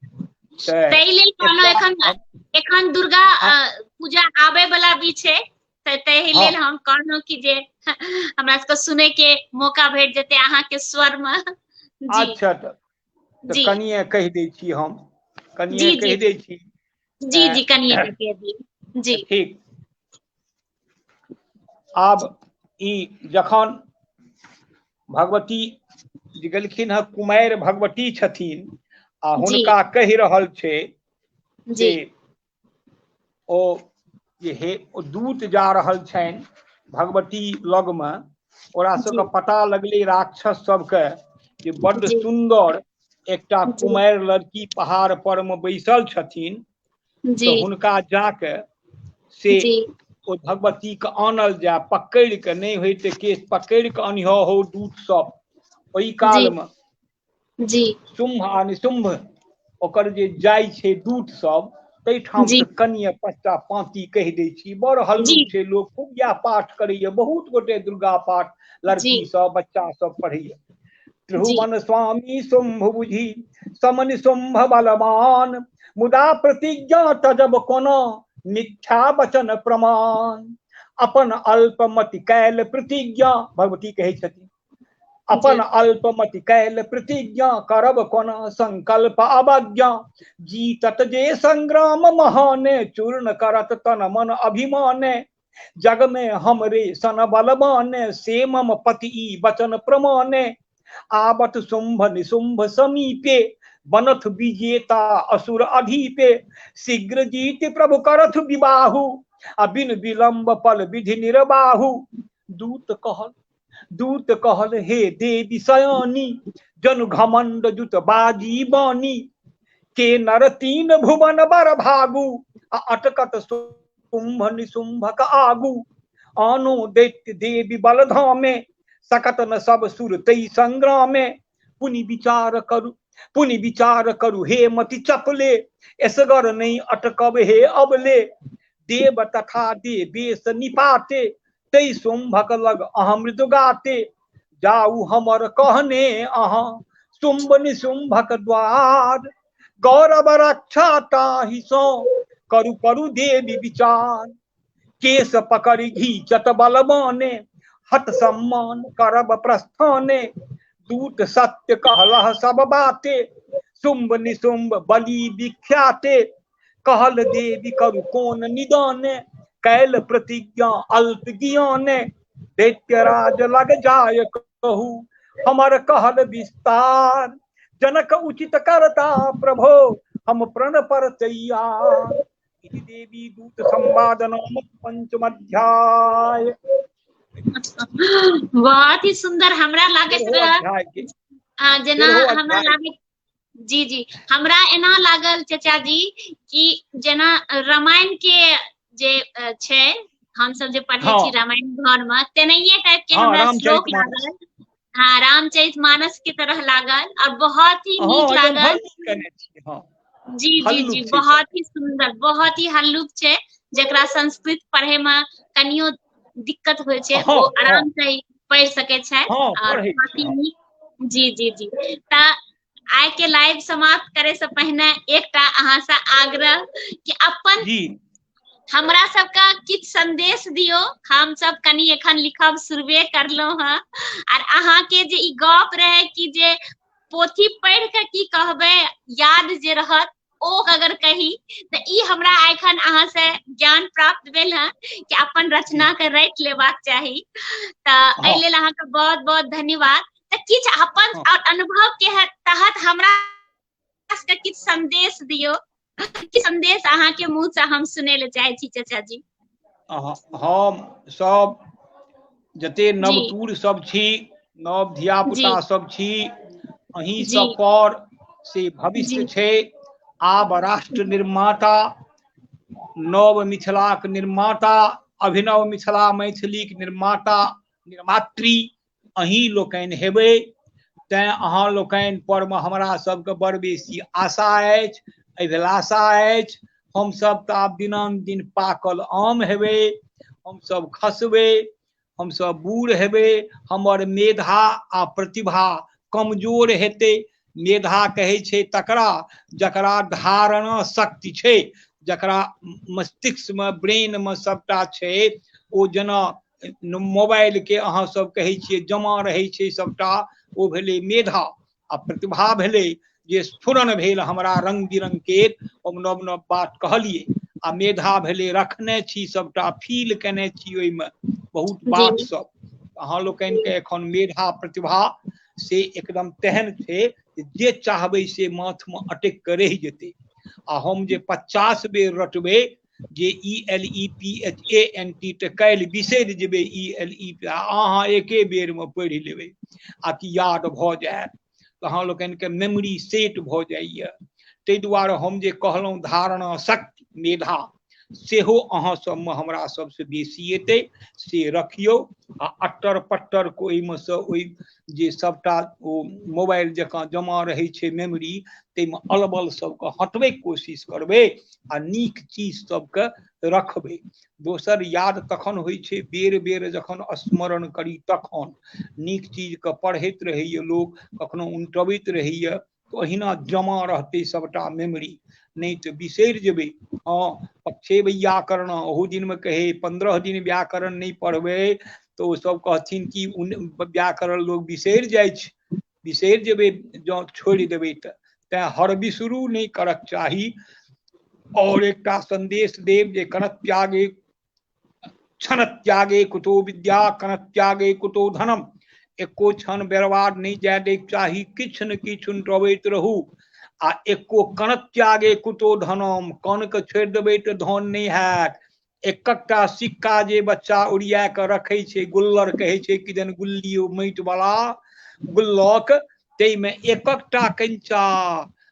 ताहि लेल कहलहुँ एखन दुर्गा पूजा आबे वाला भी छै, ताहि लेल हम कहलहुँ कि जे हमरा सबके सुनै के मौका भेट जेतै अहाँके स्वर में। जी
अच्छा तऽ
जी
कनिए कहि दै छी हम, कनिए
जी जी
कहि दै छी।
जी जी कनिए के कह दियौ। जी
ठीक। आब ई जखन भगवती जे गेलखिन हँ कुमारि भगवती छथिन आ
जी
हुनका कहि रहल छै
जी
जे ओ जे हे दूत जा रहल छनि भगवती लगमे, ओकरा
जी
सबके पता लगलै राक्षस सबके जे बड्ड
जी
सुन्दर एकटा
जी
कुमारि लड़की पहाड़ पर में बैसल छथिन,
जी
तऽ हुनका जाके से
जी
ओ भगवती के आनल जाय, पकड़ि के नहीं होय ते केस पकड़ि के अनिह हो दूत सब। ओहि
जी
काल में
जी
शुम्भ आ निशुम्भ ओकर जे जाइ छै दूत सब, ताहिठाम
जी
से कनिए पच्चा पाँती कहि दै छी। बड़ हल्लुक
जी
छै, लोक खूब इएह पाठ करैया, बहुत गोटे दुर्गा पाठ
जी
लड़की सब बच्चा सब पढ़ैया।
जी
त्रिभुवन स्वामी शुंभ बुझी समन शुंभ बलवान, मुदा प्रतिज्ञा तजब कोना मिथ्या वचन प्रमाण। अपन अल्पमति कैल प्रतिज्ञा, भगवती कहै छथिन, अपन
जी
अल्पमति कैल प्रतिज्ञा, करब कोना संकल्प अवज्ञा। जीतत जे संग्राम महाने, चूर्ण करत तन मन अभिमाने। जग में हमरे सन बलवाने, से मम पति ई वचन प्रमाणे। आवत शुंभ निशुंभ समीपे, बनथ विजेता असुर अधीपे। शीघ्र जीत प्रभु करथ विबाहु, बिन विलंब पल विधि निर्बाहु। दूत कहल हे देवी सयानी, जनु घमंड जुत बाजी बानी। के नर तीन भुवन बर भागु, अटकत शुंभ निशुंभक आगु। आनो दैत्य देवी बल धामे, सकत न सब सुर तई संग्रामे। पुनि विचार करू हे मति चपले, एसगर नहीं अटकब हे अबले। देव तथा देवेश निपाते, तई शुंभक लग अहाँ मृदु गाते। जाऊ हमर कहने अहाँ शुंभ निशुंभक द्वार, गौरव रक्षा ताहि सो करू करू देवी विचार। केस पकड़ घीचत बलवाने, हत सम्मान करब प्रस्थाने। दूत सत्य कहलह सब बाते, शुंभ निशुंभ बलि विख्याते। कहल देवी करू कोन निदाने, कैल प्रतिज्ञा अल्प ज्ञाने। दैत्यराज लग जाय कहू, हमर कहल विस्तार। जनक उचित करता प्रभो, हम प्रण पर तैयार। इति देवी दूत संवाद नामक पंचम अध्याय।
बहुत ही सुंदर हमरा लागत
अध्याय के
जेना हमरा
अध्याय।
लागत। जी जी हमरा एना लागल चाचा जी कि जेना रामायण के जे छै, हम सब जे पढ़े छी रामायण घर में, तेनाहिये टाइप के हमरा श्लोक
रामचरितमानस।
लागल। हाँ, रामचरितमानस की तरह लागल और बहुत ही नीक लागल। जी जी जी बहुत ही सुंदर, बहुत ही हल्लुक छै, जेकरा संस्कृत पढ़े में कनियो दिक्कत होइ छै ओ आराम से पढ़ि सकै छै और काफी नीक। जी जी जी तऽ आइ के लाइव समाप्त करे से पहिने एकटा अहाँ से आग्रह कि अपन हमरा सबका किछ संदेश दियो। हम सब कनी एखन लिखब शुरुए करलहुं हैं, और अहाँ के जे ई गप रहे कि जे पोथी पढ़ के की कहबै, याद जे रहत ओ अगर कही तऽ ई हमरा एखन अहाँ से ज्ञान प्राप्त भेल है कि अपन रचना के राखि लेबाक चाही। तऽ एहि लेल अहाँके बहुत बहुत धन्यवाद। तऽ किछ अपन अनुभव के तहत हमरा सबके किछ संदेश दियो, कि संदेश अहाँ के मुंह से हम सुनै ले चाहे छी चाचा जी।
हम सब जते नवतूर सब छी, नव धिया पुता सब छी, अहीं सब पर से भविष्य छै। आब राष्ट्र निर्माता, नव मिथिलाक निर्माता, अभिनव मिथिला मैथिलीक निर्माता निर्मात्री अहीं लोकनि हेबै। तैं अहाँ लोकनि पर में हमरा सबके बड़ बेसी आशा अछि, अभिलाषा अछि। हमसब तऽ आब दिनानुदिन पाकल आम हेबै, हमसब खसबै, हम सब बूढ़ हेबे, हमर मेधा आ प्रतिभा कमजोर हेते। मेधा कहे छे तकरा जकरा धारणा शक्ति छे, जकरा मस्तिष्क में ब्रेन में सबटा छे। ओ जना मोबाइल के अहाँ सब कहे छिए जमा रहे छे सबटा, ओ भेले मेधा। आ प्रतिभा भेले जे स्फुरन भेल हमरा रंग बिरंग के, नव नव बात कहलिए। आ मेधा भेले रखने छी सबटा, फील केने छी ओइ में बहुत बात सब। अहाँ लोकन के एखन मेधा प्रतिभा से एकदम तेहन छे जे चाहबे से माथ में अटक के रह जेते। आ हम जे 50 बेर रटबे जे ELEPHANT त काल्हि बिसरि जेबे ELE, अहाँ एके बेर में पढ़ि लेबे आ कि याद भ जायत। अहाँ लोकन के मेमोरी सेट भ जाइए। तै दुआरे हम जे कहलहुँ धारणा शक्ति मेधा सेहो अहाँ सब में हमरा सबसे बेसी एते, से रखियो। आ अट्टर पट्टर को ओइमे से ओइ जे सबटा ओ मोबाइल जकाँ जमा रहे छे मेमोरी, तैमे अलबल सबके हटबै कोशिश करबे आ नीक चीज सबके रखबे। दोसर याद तखन होइ छे बेर बेर जखन स्मरण करी तखन। नीक चीज के पढ़ैत रहैए लोग, कखनो उनटबैत रहैए, ओहिना जमा रहते सबटा मेमोरी, नहीं तो बिसरि जेबे। हाँ, पक्षे व्याकरण ओहू दिन में कहे 15 दिन व्याकरण नहीं पढ़बे तो ओ सब कहथिन कि व्याकरण लोग बिसरि जाइ छे, बिसरि जेबे जो छोड़ देबे त हर बिसरू नहीं करक चाही। और एकटा संदेश देव जे कनत त्यागे क्षण त्यागे कुतो विद्या, कनत त्यागे कुतो धनम। एको क्षण बर्बाद नहीं जाय दे चाही, किछ न किछ उनटबैत रहू। आ एको कन त्यागे कुतो धनम, कन के छोड़ देबे तो धन नहीं हैत। एकटा सिक्का जे बच्चा उड़िया के रखे छे, गुल्लर कहे छे किदन गुल्ली माटि वाला गुल्लक, तै में एकटा कंचा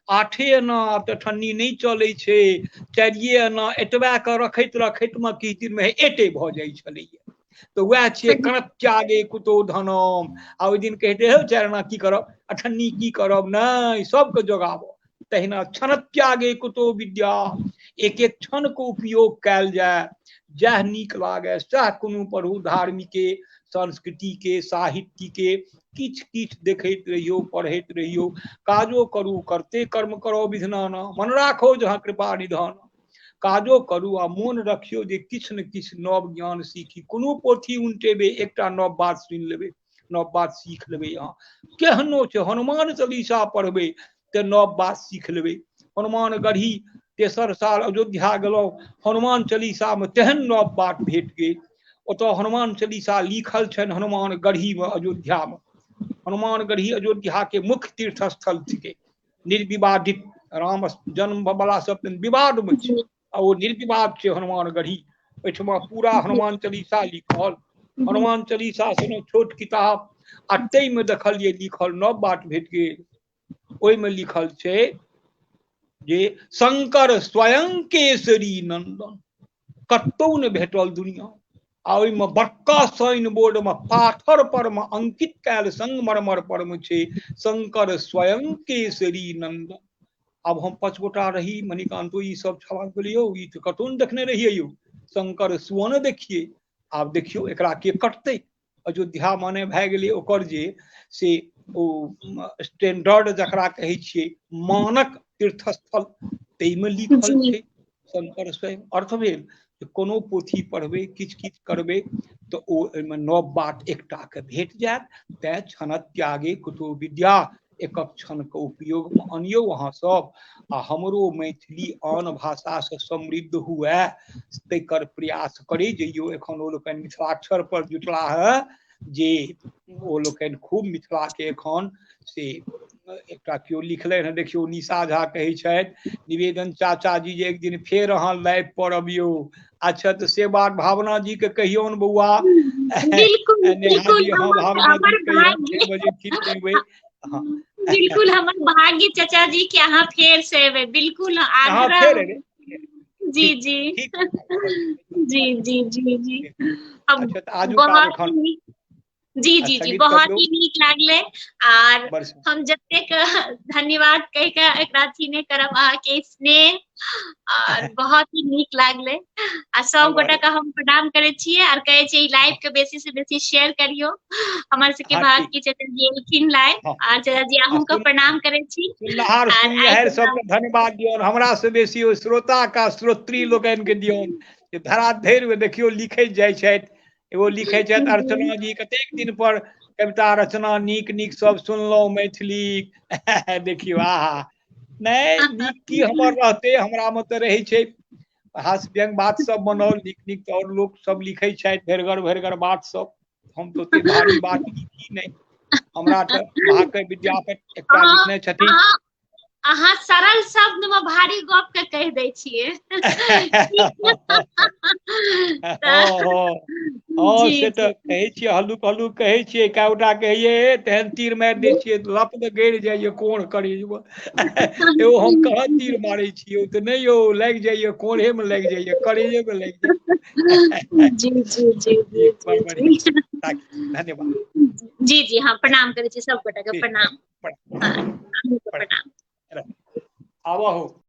8 आना तो ठन्नी नहीं चले छे, 4 आना एतबा के रखैत रखैत में किछ दिन में एटे भ जाय छले। तो वह छे कन त्यागे कुतो धनम। आ ओइ दिन कहते हो 4 आना की करब, अठन्नी की करब, नहीं सबके जोगाब। तहिना क्षण त्यागे कुतो विद्या, एक एक क्षण को उपयोग कैल जाए, जह नीक लागे सह कोनो पढ़ू। धार्मिक के, संस्कृति के, साहित्य के किछ किछ देखैत रहियो, पढ़ैत रहियो। काजो करू करते कर्म करो विधनाना, मन राखो जहाँ कृपा निधान। काजो करू आ मोन रखियो जे किछ न किछ नव ज्ञान सीखी। कोनो पोथी उनटेबे एकटा नव बात सुनि लेबे, नव बात सीख लेबे। अहाँ केहनो छे हनुमान चालीसा पढ़बे ते नव बात सीख लेबे। हनुमान गढ़ी तेसर साल अयोध्या गेलो, हनुमान चालीसा में तेहन नव बात भेट गेल। ओतो हनुमान चालीसा लिखल छन हनुमान गढ़ी में अयोध्या में। हनुमान गढ़ी अयोध्या के मुख्य तीर्थ स्थल थे, निर्विवादित राम जन्म वाला सब विवाद में छे, और वो निर्विवाद छे हनुमान गढ़ी। ओहिठमा पूरा हनुमान चालीसा लिखल, हनुमान चालीसा से छोट किताब, आ तै में देखलिए लिखल नव बात भेट गेल। ओइ में लिखल छे जे शंकर स्वयं केसरी नंदन, कतौ न भेटल दुनिया। आ ओइ में बड़का साइन बोर्ड में पाथर पर में अंकित कैल संगमरमर पर में छे शंकर स्वयं केसरी नंदन। अब हम 5 गोटा रही, मणिकांतो ई सब छवा गेलियो, ई तो कतौ न देखने रहिए यो, शंकर सुवन देखिए। आब देखियो एकरा के कटते। अयोध्या माने भए गेलै ओकर जे से ओ स्टैंडर्ड जकरा कहे छिए मानक तीर्थस्थल, तै में लिखल छे शंकर स्वयं। अर्थ भेल कोनो पोथी पढ़बे किछ किछ करबे तो ओइमे नव बात एकटा के भेट जायत। तैं क्षण त्यागे कुतो विद्या, एक क्षण के उपयोग में अनियो अहाँ सब। आ हमरो मैथिली आन भाषा से समृद्ध हुए तकर प्रयास करे जइयो। एखन ओ लोकनि मिथिलाक्षर पर जुटला है जे ओ लोकनि खूब मिथिला के एखन से एकटा केओ लिखले है, देखियो निशा झा कहे छथि निवेदन चाचा जी जे एक दिन फेर अहाँ लाइव पर अबियो। अच्छा तो से बात भावना जी के कहियो न बउआ।
बिल्कुल बिल्कुल
हाँ भावना जी कहियो 6 बजे फिर एबे। हाँ
बिल्कुल हमर भाग्य चाचा जी के अहाँ फेर से एबे, बिल्कुल आग्रह।
फेर एबे।
जी जी जी जी जी जी। अब
अच्छा तो आजू
बहुत जी
आ
जी जी
संगीत
बहुत
करियौ
ही नीक लागले। आर
बड़
हम जतेक धन्यवाद कह के एकरा अथी नहि करब, अहाँके स्नेह और बहुत ही नीक लागले। आ सब गोटा के हम प्रणाम करे छियै और कहे छियै लाइव के बेसी से बेसी शेयर करियो। हमर सबके
हाँ ठीक
भारती चतुर जी एलखिन लाइव,
हाँ
और चचा जी
आ
अहूँ के प्रणाम करे छी।
सुननिहार
आर आइ
सुननिहार
के
सबके धन्यवाद दियौन, हमरा से बेसी ओ श्रोता का श्रोत्री लोकनि के दियौन जे धराधैर्य में देखियो लिखैत जाइ छथि। एगो लिखै छथि अर्चना जी कतेक दिन पर कविता रचना नीक नीक सब सुनलहुँ मैथिली। देखियौ आहा नहीं नीक की हमर रहते, हमरा में तो रहे छै हास्य व्यंग बात सब बनल नीक नीक, और लोग सब लिखै छथि भेरगर बात सब। हम तो ओते भारी बात लिखी नहीं, हमरा तो महाकवि विद्यापति एकटा
अहाँ
लिखने छथिन।
अहाँ अहाँ सरल शब्द में भारी गप के कह दै छियै।
हाँ
जी
से
जी
तो कहे छियै, हल्लुक हल्लुक कहे छियै, कएगोटा कहिए तेहन तीर मारि दै छियै लप के गड़ जाइए कोढ़ करीब। एगो हम कहाँ तीर मारे छियै, तो नहीं यौ लागि जाइए कोढ़े में लागि जाइए करेजे में लागि जाइए।
जी जी जी जी
ठीक बड़
जी
बढ़िया,
जी
धन्यवाद।
जी जी हाँ प्रणाम करे छी सब गोटा के
ठीक
प्रणाम। हाँ
प्रणाम
अहूँ के प्रणाम।
आबो हो।